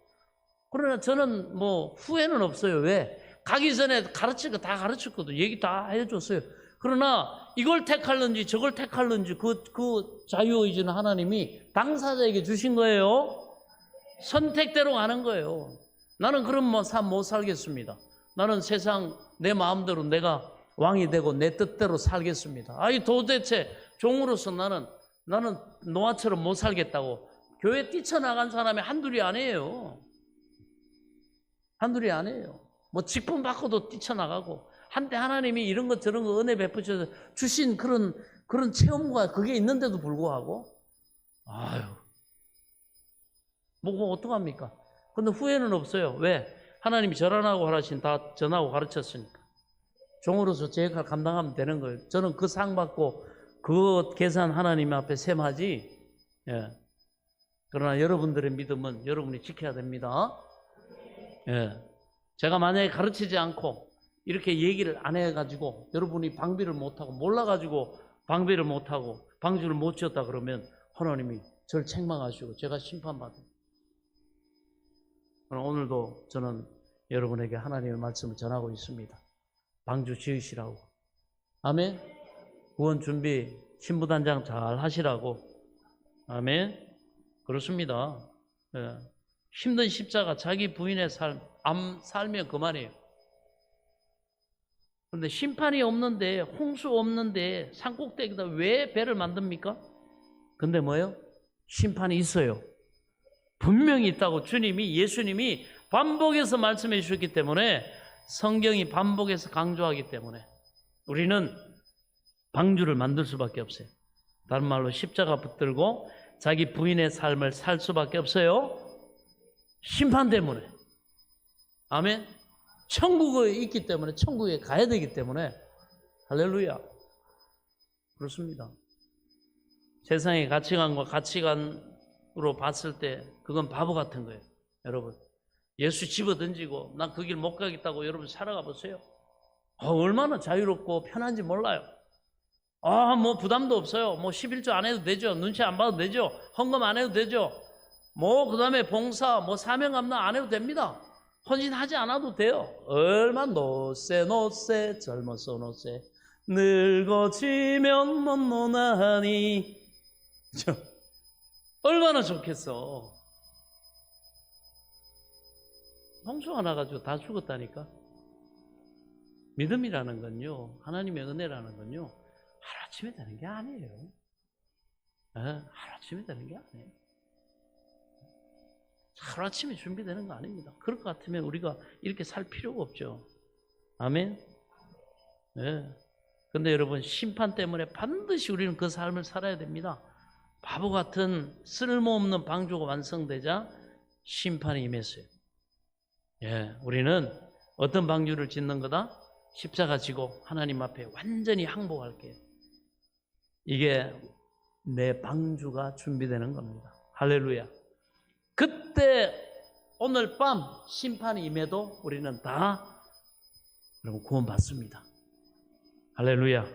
그러나 저는 뭐 후회는 없어요. 왜? 가기 전에 가르칠 거 다 가르쳤거든. 얘기 다 해줬어요. 그러나 이걸 택할는지 저걸 택할는지 그 자유의지는 하나님이 당사자에게 주신 거예요. 선택대로 가는 거예요. 나는 그런 뭐 삶 못 살겠습니다. 나는 세상 내 마음대로 내가 왕이 되고 내 뜻대로 살겠습니다. 아니 도대체 종으로서 나는 노아처럼 못 살겠다고. 교회 뛰쳐나간 사람이 한둘이 아니에요. 한둘이 아니에요. 뭐 직분 받고도 뛰쳐나가고 한때 하나님이 이런 것 저런 거 은혜 베푸셔서 주신 그런 체험과 그게 있는데도 불구하고 뭐 어떡합니까? 근데 후회는 없어요. 왜? 하나님이 절하라고 하라신 다 전하고 가르쳤으니까. 종으로서 제 역할 감당하면 되는 거예요. 저는 그 상 받고 그 계산 하나님 앞에 셈하지. 그러나 여러분들의 믿음은 여러분이 지켜야 됩니다. 제가 만약에 가르치지 않고 이렇게 얘기를 안 해가지고 여러분이 방비를 못하고 몰라가지고 방비를 못하고 방주를 못 지었다 그러면 하나님이 저를 책망하시고 제가 심판받아요. 오늘도 저는 여러분에게 하나님의 말씀을 전하고 있습니다. 방주 지으시라고. 아멘. 구원 준비 신부단장 잘 하시라고. 아멘. 그렇습니다. 힘든 십자가, 자기 부인의 삶 살면 그만이에요. 그런데 심판이 없는데, 홍수 없는데 산꼭대기에다 왜 배를 만듭니까? 근데 뭐예요? 심판이 있어요. 분명히 있다고 예수님이 반복해서 말씀해 주셨기 때문에, 성경이 반복해서 강조하기 때문에 우리는 방주를 만들 수밖에 없어요. 다른 말로 십자가 붙들고 자기 부인의 삶을 살 수밖에 없어요. 심판 때문에. 아멘. 천국에 있기 때문에, 천국에 가야 되기 때문에. 할렐루야. 그렇습니다. 세상의 가치관과 가치관으로 봤을 때 그건 바보 같은 거예요. 여러분, 예수 집어던지고 난 그 길 못 가겠다고 여러분 살아가 보세요. 얼마나 자유롭고 편한지 몰라요. 뭐 부담도 없어요. 뭐 11조 안 해도 되죠. 눈치 안 봐도 되죠. 헌금 안 해도 되죠. 뭐 그다음에 봉사, 뭐 사명 감당 안 해도 됩니다. 헌신하지 않아도 돼요. 얼마나 노세 젊어서 노세 늙어지면 못 노나니. 얼마나 좋겠어. 홍수가 나가지고 다 죽었다니까. 믿음이라는 건요, 하나님의 은혜라는 건요, 하루아침에 되는 게 아니에요. 하루아침에 되는 게 아니에요. 하루아침에 준비되는 거 아닙니다. 그럴 것 같으면 우리가 이렇게 살 필요가 없죠. 아멘. 네. 근데 여러분, 심판 때문에 반드시 우리는 그 삶을 살아야 됩니다. 바보 같은 쓸모없는 방주가 완성되자 심판이 임했어요. 예, 우리는 어떤 방주를 짓는 거다? 십자가 지고 하나님 앞에 완전히 항복할게요. 이게 내 방주가 준비되는 겁니다. 할렐루야. 그때 오늘 밤 심판이 임해도 우리는 다 여러분 구원받습니다. 할렐루야.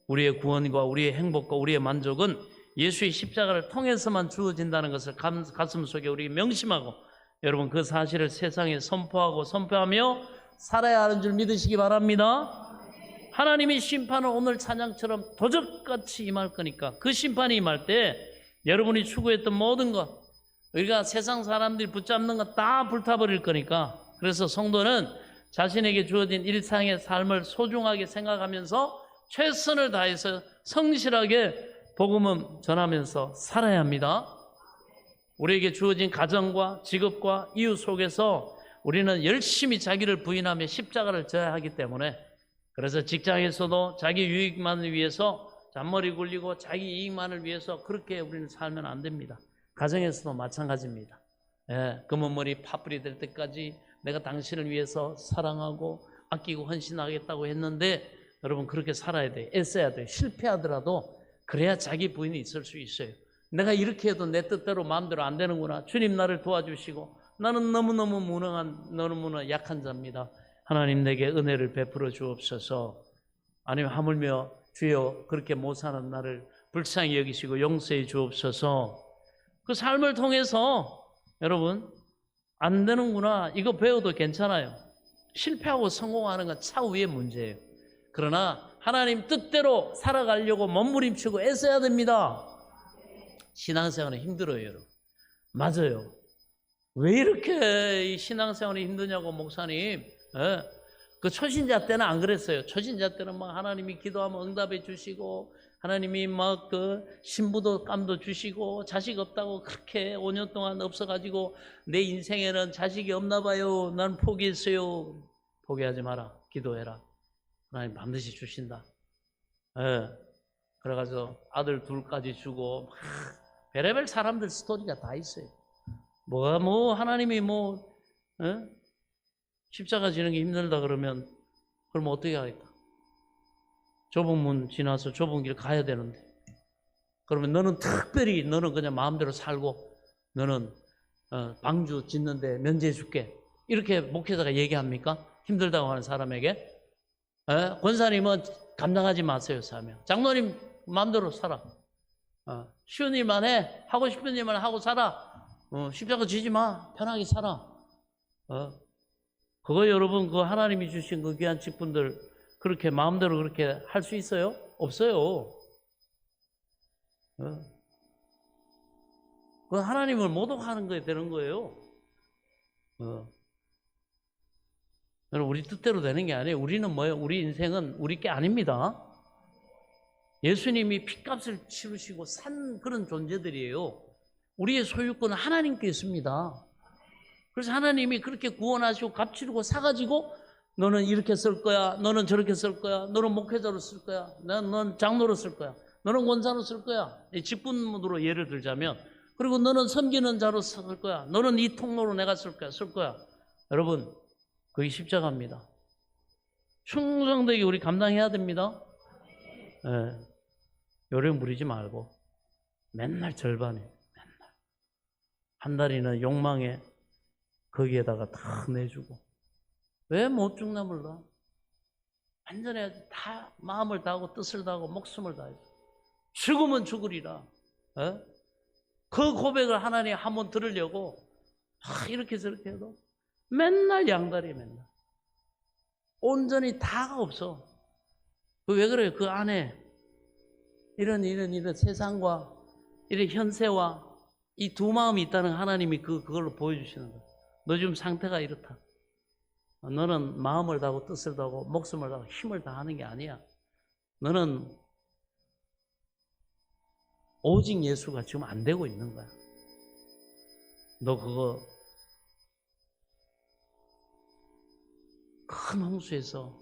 우리의 구원과 우리의 행복과 우리의 만족은 예수의 십자가를 통해서만 주어진다는 것을 가슴 속에 우리 명심하고 여러분 그 사실을 세상에 선포하며 살아야 하는 줄 믿으시기 바랍니다. 하나님의 심판은 오늘 찬양처럼 도적같이 임할 거니까 그 심판이 임할 때 여러분이 추구했던 모든 것, 우리가 세상 사람들이 붙잡는 것 다 불타버릴 거니까, 그래서 성도는 자신에게 주어진 일상의 삶을 소중하게 생각하면서 최선을 다해서 성실하게 복음을 전하면서 살아야 합니다. 우리에게 주어진 가정과 직업과 이웃 속에서 우리는 열심히 자기를 부인하며 십자가를 져야 하기 때문에, 그래서 직장에서도 자기 유익만을 위해서 잔머리 굴리고 자기 이익만을 위해서 그렇게 우리는 살면 안 됩니다. 가정에서도 마찬가지입니다. 검은 머리 파뿌리 될 때까지 내가 당신을 위해서 사랑하고 아끼고 헌신하겠다고 했는데 여러분 그렇게 살아야 돼요. 애써야 돼요. 실패하더라도 그래야 자기 부인이 있을 수 있어요. 내가 이렇게 해도 내 뜻대로 마음대로 안 되는구나. 주님 나를 도와주시고 나는 너무너무 너무나 약한 자입니다. 하나님 내게 은혜를 베풀어 주옵소서. 아니면 하물며 주여 그렇게 못 사는 나를 불쌍히 여기시고 용서해 주옵소서. 그 삶을 통해서 여러분 안 되는구나 이거 배워도 괜찮아요. 실패하고 성공하는 건 차후의 문제예요. 그러나 하나님 뜻대로 살아가려고 몸부림치고 애써야 됩니다. 신앙생활은 힘들어요, 여러분. 맞아요. 왜 이렇게 이 신앙생활이 힘드냐고 목사님. 그 초신자 때는 안 그랬어요. 초신자 때는 막 하나님이 기도하면 응답해 주시고 하나님이 막 그 신부도 깜도 주시고 자식 없다고 그렇게 5년 동안 없어가지고 내 인생에는 자식이 없나 봐요. 난 포기했어요. 포기하지 마라. 기도해라. 하나님 반드시 주신다. 그래가지고 아들 둘까지 주고 막 별의별 사람들 스토리가 다 있어요. 하나님이 십자가 지는 게 힘들다 그러면 그럼 어떻게 하겠다? 좁은 문 지나서 좁은 길 가야 되는데 그러면 너는 특별히 너는 그냥 마음대로 살고 너는 방주 짓는데 면제해 줄게 이렇게 목회자가 얘기합니까? 힘들다고 하는 사람에게. 권사님은 감당하지 마세요. 사명. 장로님 마음대로 살아. 쉬운 일만 해. 하고 싶은 일만 하고 살아. 십자가 지지 마. 편하게 살아. 그거 여러분 그 하나님이 주신 그 귀한 직분들 그렇게 마음대로 그렇게 할 수 있어요? 없어요. 그 하나님을 모독하는 거에 되는 거예요. 여러분 우리 뜻대로 되는 게 아니에요. 우리는 뭐예요? 우리 인생은 우리 게 아닙니다. 예수님이 핏값을 치르시고 산 그런 존재들이에요. 우리의 소유권은 하나님께 있습니다. 그래서 하나님이 그렇게 구원하시고 값치르고 사가지고 너는 이렇게 쓸 거야. 너는 저렇게 쓸 거야. 너는 목회자로 쓸 거야. 넌 장로로 쓸 거야. 너는 권사로 쓸 거야. 직분으로 예를 들자면 그리고 너는 섬기는 자로 쓸 거야. 너는 이 통로로 내가 쓸 거야. 여러분 그게 십자가입니다. 충성되게 우리 감당해야 됩니다. 요령 부리지 말고 맨날 절반에 맨날 한 달이나 욕망에 거기에다가 다 내주고 왜 못 죽나 몰라. 완전히 다 마음을 다하고 뜻을 다하고 목숨을 다해서 죽으면 죽으리라. 그 고백을 하나님 한번 들으려고 이렇게 저렇게 해도 맨날 양다리 맨날 온전히 다가 없어. 왜 그래요? 그 안에 이런 세상과 이런 현세와 이 두 마음이 있다는 하나님이 그걸로 보여주시는 거예요. 너 지금 상태가 이렇다. 너는 마음을 다하고 뜻을 다하고 목숨을 다하고 힘을 다하는 게 아니야. 너는 오직 예수가 지금 안 되고 있는 거야. 너 그거 큰 홍수에서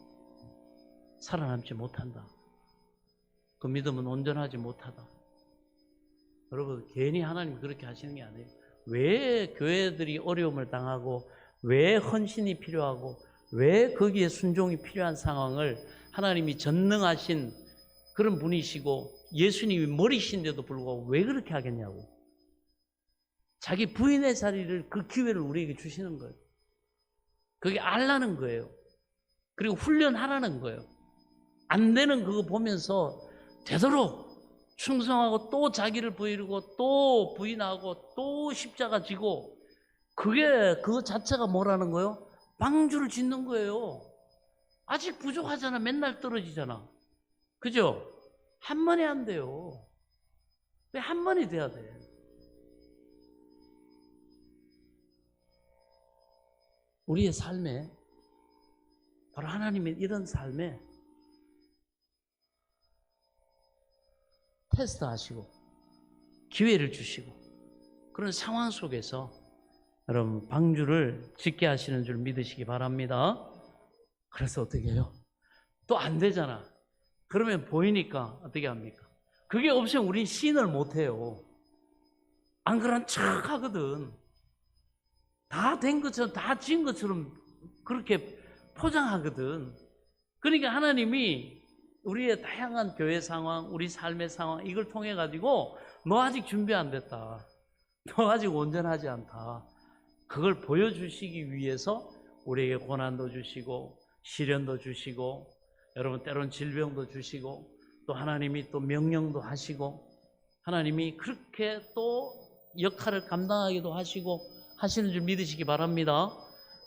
살아남지 못한다. 그 믿음은 온전하지 못하다. 여러분, 괜히 하나님이 그렇게 하시는 게 아니에요. 왜 교회들이 어려움을 당하고, 왜 헌신이 필요하고, 왜 거기에 순종이 필요한 상황을 하나님이 전능하신 그런 분이시고 예수님이 머리신데도 불구하고 왜 그렇게 하겠냐고. 자기 부인의 자리를, 그 기회를 우리에게 주시는 거예요. 그게 알라는 거예요. 그리고 훈련하라는 거예요. 안 되는 그거 보면서 되도록 충성하고 또 자기를 부인하고 또 부인하고 또 십자가 지고, 그게 그 자체가 뭐라는 거예요? 방주를 짓는 거예요. 아직 부족하잖아. 맨날 떨어지잖아. 그죠? 한 번에 안 돼요. 왜 한 번이 돼야 돼? 우리의 삶에, 바로 하나님의 이런 삶에 테스트 하시고 기회를 주시고 그런 상황 속에서 여러분 방주를 짓게 하시는 줄 믿으시기 바랍니다. 그래서 어떻게 해요? 또 안 되잖아. 그러면 보이니까 어떻게 합니까? 그게 없으면 우린 시인을 못해요. 안 그런 척 하거든. 다 된 것처럼, 다 지은 것처럼 그렇게 포장하거든. 그러니까 하나님이 우리의 다양한 교회 상황, 우리 삶의 상황, 이걸 통해 가지고 너 아직 준비 안 됐다, 너 아직 온전하지 않다, 그걸 보여주시기 위해서 우리에게 고난도 주시고 시련도 주시고, 여러분 때론 질병도 주시고, 또 하나님이 또 명령도 하시고, 하나님이 그렇게 또 역할을 감당하기도 하시고 하시는 줄 믿으시기 바랍니다.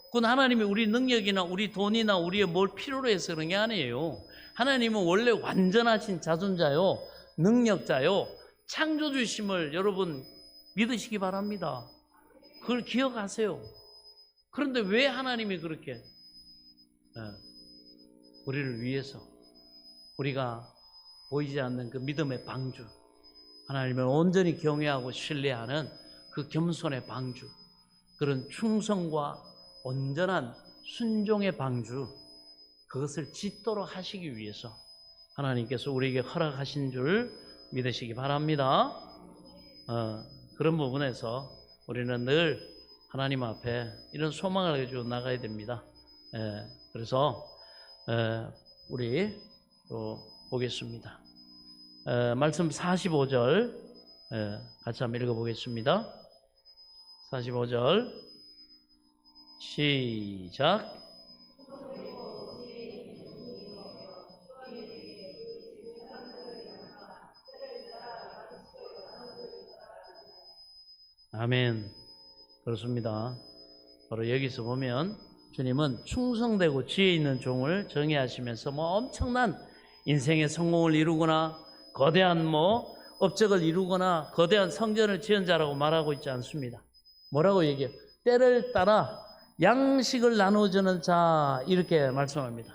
그건 하나님이 우리 능력이나 우리 돈이나 우리의 뭘 필요로 해서 그런 게 아니에요. 하나님은 원래 완전하신 자존자요, 능력자요, 창조주심을 여러분 믿으시기 바랍니다. 그걸 기억하세요. 그런데 왜 하나님이 그렇게 우리를 위해서, 우리가 보이지 않는 그 믿음의 방주, 하나님을 온전히 경외하고 신뢰하는 그 겸손의 방주, 그런 충성과 온전한 순종의 방주, 그것을 짓도록 하시기 위해서 하나님께서 우리에게 허락하신 줄 믿으시기 바랍니다. 그런 부분에서 우리는 늘 하나님 앞에 이런 소망을 가지고 나가야 됩니다. 그래서 우리 또 보겠습니다. 말씀 45절 같이 한번 읽어보겠습니다. 45절 시작. 아멘. 그렇습니다. 바로 여기서 보면 주님은 충성되고 지혜 있는 종을 정의하시면서 엄청난 인생의 성공을 이루거나 거대한 업적을 이루거나 거대한 성전을 지은 자라고 말하고 있지 않습니다. 뭐라고 얘기해요? 때를 따라 양식을 나누어주는 자, 이렇게 말씀합니다.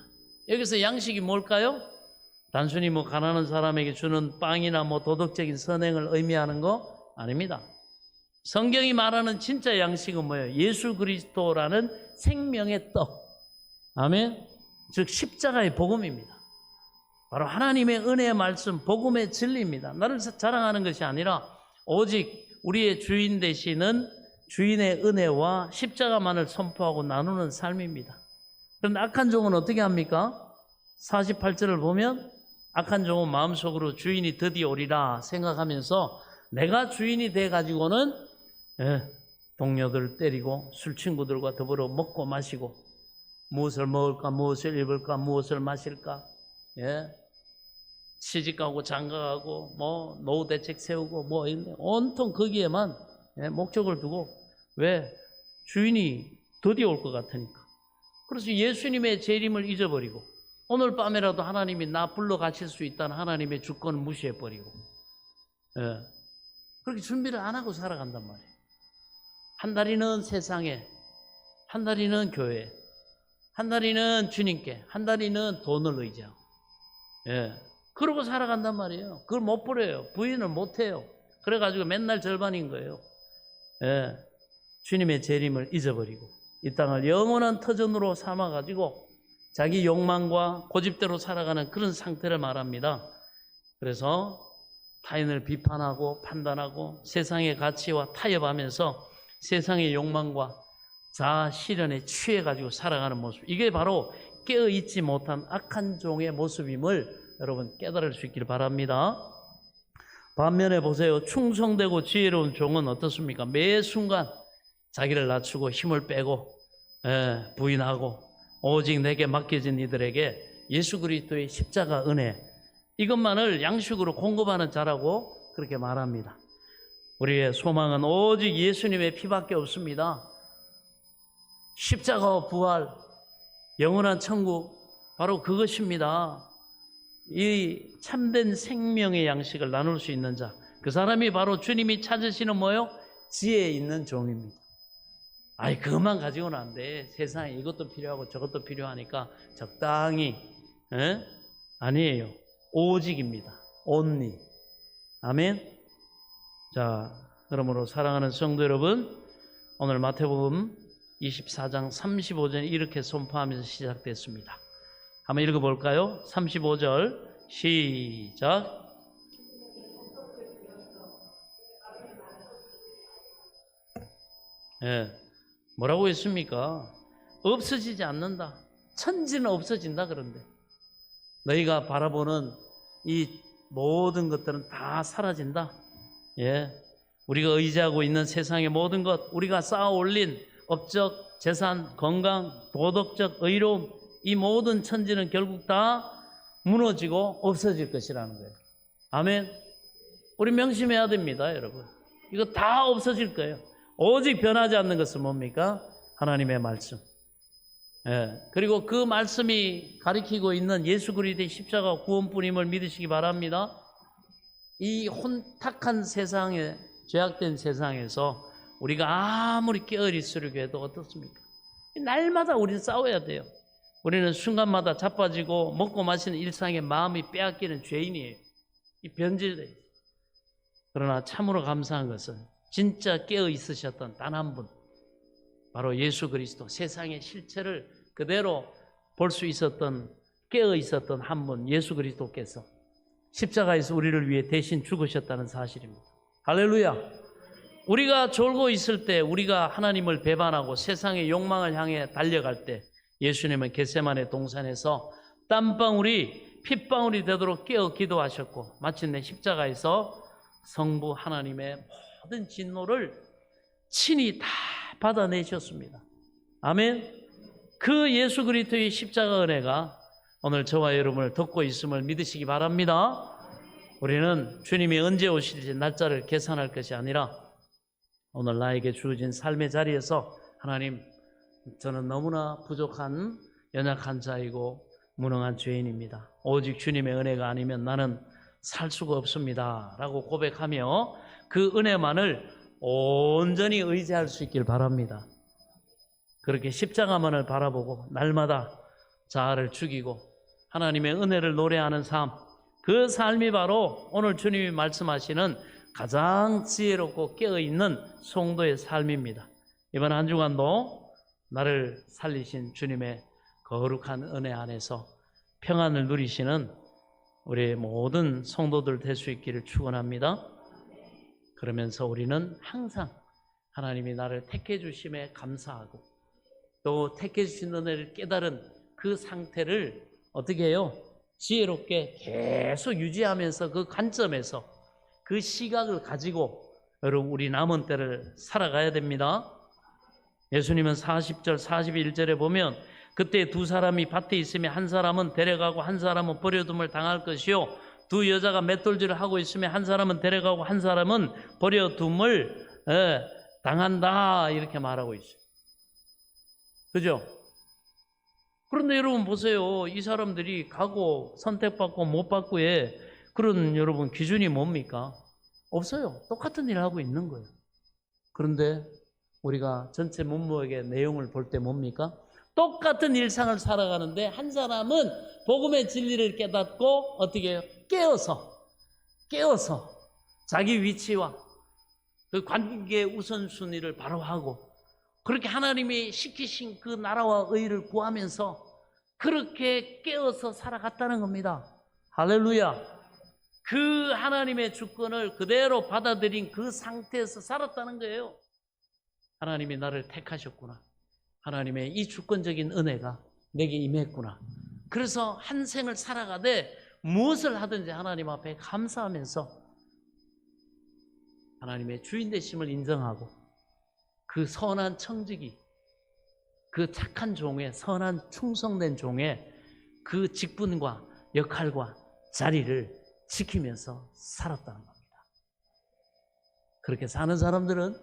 여기서 양식이 뭘까요? 단순히 가난한 사람에게 주는 빵이나 도덕적인 선행을 의미하는 거 아닙니다. 성경이 말하는 진짜 양식은 뭐예요? 예수 그리스도라는 생명의 떡, 아멘. 즉 십자가의 복음입니다. 바로 하나님의 은혜의 말씀, 복음의 진리입니다. 나를 자랑하는 것이 아니라 오직 우리의 주인 되시는 주인의 은혜와 십자가만을 선포하고 나누는 삶입니다. 그런데 악한 종은 어떻게 합니까? 48절을 보면 악한 종은 마음속으로 주인이 드디어 오리라 생각하면서 내가 주인이 돼가지고는 동료들 때리고 술 친구들과 더불어 먹고 마시고, 무엇을 먹을까, 무엇을 입을까, 무엇을 마실까, 시집가고 장가가고 노후 대책 세우고 온통 거기에만 목적을 두고, 왜? 주인이 드디어 올 것 같으니까. 그래서 예수님의 재림을 잊어버리고 오늘 밤에라도 하나님이 나 불러 가실 수 있다는 하나님의 주권을 무시해버리고 그렇게 준비를 안 하고 살아간단 말이에요. 한 달이는 세상에 한 다리는 교회, 한 다리는 주님께, 한 다리는 돈을 의지하고. 예. 그러고 살아간단 말이에요. 그걸 못 버려요. 부인을 못 해요. 그래가지고 맨날 절반인 거예요. 예. 주님의 재림을 잊어버리고 이 땅을 영원한 터전으로 삼아가지고 자기 욕망과 고집대로 살아가는 그런 상태를 말합니다. 그래서 타인을 비판하고 판단하고 세상의 가치와 타협하면서 세상의 욕망과 자아 실현에 취해가지고 살아가는 모습, 이게 바로 깨어있지 못한 악한 종의 모습임을 여러분 깨달을 수 있기를 바랍니다. 반면에 보세요. 충성되고 지혜로운 종은 어떻습니까? 매 순간 자기를 낮추고 힘을 빼고 부인하고 오직 내게 맡겨진 이들에게 예수 그리스도의 십자가 은혜, 이것만을 양식으로 공급하는 자라고 그렇게 말합니다. 우리의 소망은 오직 예수님의 피밖에 없습니다. 십자가와 부활, 영원한 천국, 바로 그것입니다. 이 참된 생명의 양식을 나눌 수 있는 자, 그 사람이 바로 주님이 찾으시는 뭐요? 지혜 있는 종입니다. 아이, 그것만 가지고는 안 돼. 세상에 이것도 필요하고 저것도 필요하니까 적당히. 아니에요. 오직입니다. only. 아멘. 자, 그러므로 사랑하는 성도 여러분, 오늘 마태복음 24장 35절이 이렇게 선포하면서 시작됐습니다. 한번 읽어볼까요? 35절 시작. 뭐라고 했습니까? 없어지지 않는다. 천지는 없어진다. 그런데 너희가 바라보는 이 모든 것들은 다 사라진다. 우리가 의지하고 있는 세상의 모든 것, 우리가 쌓아 올린 업적, 재산, 건강, 도덕적 의로움, 이 모든 천지는 결국 다 무너지고 없어질 것이라는 거예요. 아멘. 우리 명심해야 됩니다, 여러분. 이거 다 없어질 거예요. 오직 변하지 않는 것은 뭡니까? 하나님의 말씀. 그리고 그 말씀이 가리키고 있는 예수 그리스도의 십자가 구원뿐임을 믿으시기 바랍니다. 이 혼탁한 세상에, 죄악된 세상에서 우리가 아무리 깨어있으려고 해도 어떻습니까? 날마다 우리는 싸워야 돼요. 우리는 순간마다 자빠지고 먹고 마시는 일상에 마음이 빼앗기는 죄인이에요. 이 변질돼요. 그러나 참으로 감사한 것은 진짜 깨어있으셨던 단 한 분, 바로 예수 그리스도, 세상의 실체를 그대로 볼 수 있었던, 깨어있었던 한 분, 예수 그리스도께서 십자가에서 우리를 위해 대신 죽으셨다는 사실입니다. 할렐루야. 우리가 졸고 있을 때, 우리가 하나님을 배반하고 세상의 욕망을 향해 달려갈 때 예수님은 겟세마네 동산에서 땀방울이 핏방울이 되도록 깨어 기도하셨고 마침내 십자가에서 성부 하나님의 모든 진노를 친히 다 받아내셨습니다. 아멘. 그 예수 그리스도의 십자가 은혜가 오늘 저와 여러분을 덮고 있음을 믿으시기 바랍니다. 우리는 주님이 언제 오실지 날짜를 계산할 것이 아니라 오늘 나에게 주어진 삶의 자리에서 하나님, 저는 너무나 부족한 연약한 자이고 무능한 죄인입니다. 오직 주님의 은혜가 아니면 나는 살 수가 없습니다 라고 고백하며 그 은혜만을 온전히 의지할 수 있길 바랍니다. 그렇게 십자가만을 바라보고 날마다 자아를 죽이고 하나님의 은혜를 노래하는 삶, 그 삶이 바로 오늘 주님이 말씀하시는 가장 지혜롭고 깨어있는 성도의 삶입니다. 이번 한 주간도 나를 살리신 주님의 거룩한 은혜 안에서 평안을 누리시는 우리 모든 성도들 될 수 있기를 축원합니다. 그러면서 우리는 항상 하나님이 나를 택해 주심에 감사하고 또 택해 주신 은혜를 깨달은 그 상태를 어떻게 해요? 지혜롭게 계속 유지하면서 그 관점에서 그 시각을 가지고 여러분 우리 남은 때를 살아가야 됩니다. 예수님은 40절 41절에 보면 그때 두 사람이 밭에 있으면 한 사람은 데려가고 한 사람은 버려둠을 당할 것이요 두 여자가 맷돌질을 하고 있으면 한 사람은 데려가고 한 사람은 버려둠을 당한다 이렇게 말하고 있어요. 그죠? 그런데 여러분 보세요. 이 사람들이 가고 선택받고 못 받고의 그런 여러분 기준이 뭡니까? 없어요. 똑같은 일을 하고 있는 거예요. 그런데 우리가 전체 문맥의 내용을 볼 때 뭡니까? 똑같은 일상을 살아가는데 한 사람은 복음의 진리를 깨닫고 어떻게 해요? 깨어서 자기 위치와 그 관계 우선순위를 바로 하고 그렇게 하나님이 시키신 그 나라와 의를 구하면서 그렇게 깨어서 살아갔다는 겁니다. 할렐루야. 그 하나님의 주권을 그대로 받아들인 그 상태에서 살았다는 거예요. 하나님이 나를 택하셨구나. 하나님의 이 주권적인 은혜가 내게 임했구나. 그래서 한 생을 살아가되 무엇을 하든지 하나님 앞에 감사하면서 하나님의 주인 되심을 인정하고 그 선한 청지기, 그 착한 종의, 선한 충성된 종의 그 직분과 역할과 자리를 지키면서 살았다는 겁니다. 그렇게 사는 사람들은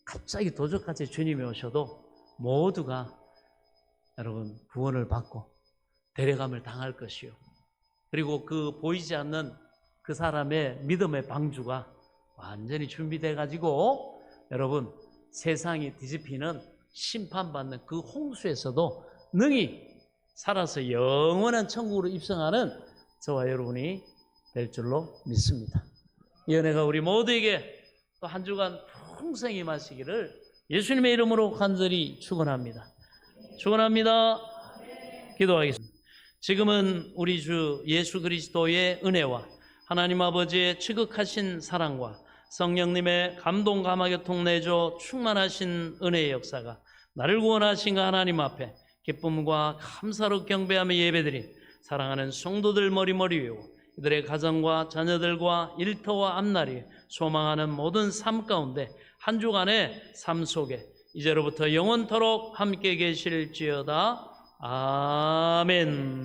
갑자기 도적같이 주님이 오셔도 모두가 여러분 구원을 받고 데려감을 당할 것이요. 그리고 그 보이지 않는 그 사람의 믿음의 방주가 완전히 준비돼 가지고 여러분 세상이 뒤집히는 심판받는 그 홍수에서도 능히 살아서 영원한 천국으로 입성하는 저와 여러분이 될 줄로 믿습니다. 이 은혜가 우리 모두에게 또 한 주간 풍성히 임하시기를 예수님의 이름으로 간절히 축원합니다. 축원합니다. 기도하겠습니다. 지금은 우리 주 예수 그리스도의 은혜와 하나님 아버지의 지극하신 사랑과 성령님의 감동 감화교통 내줘 충만하신 은혜의 역사가 나를 구원하신 그 하나님 앞에 기쁨과 감사로 경배하며 예배드린 사랑하는 성도들 머리머리 위로 이들의 가정과 자녀들과 일터와 앞날이 소망하는 모든 삶 가운데 한 주간의 삶 속에 이제로부터 영원토록 함께 계실지어다. 아멘.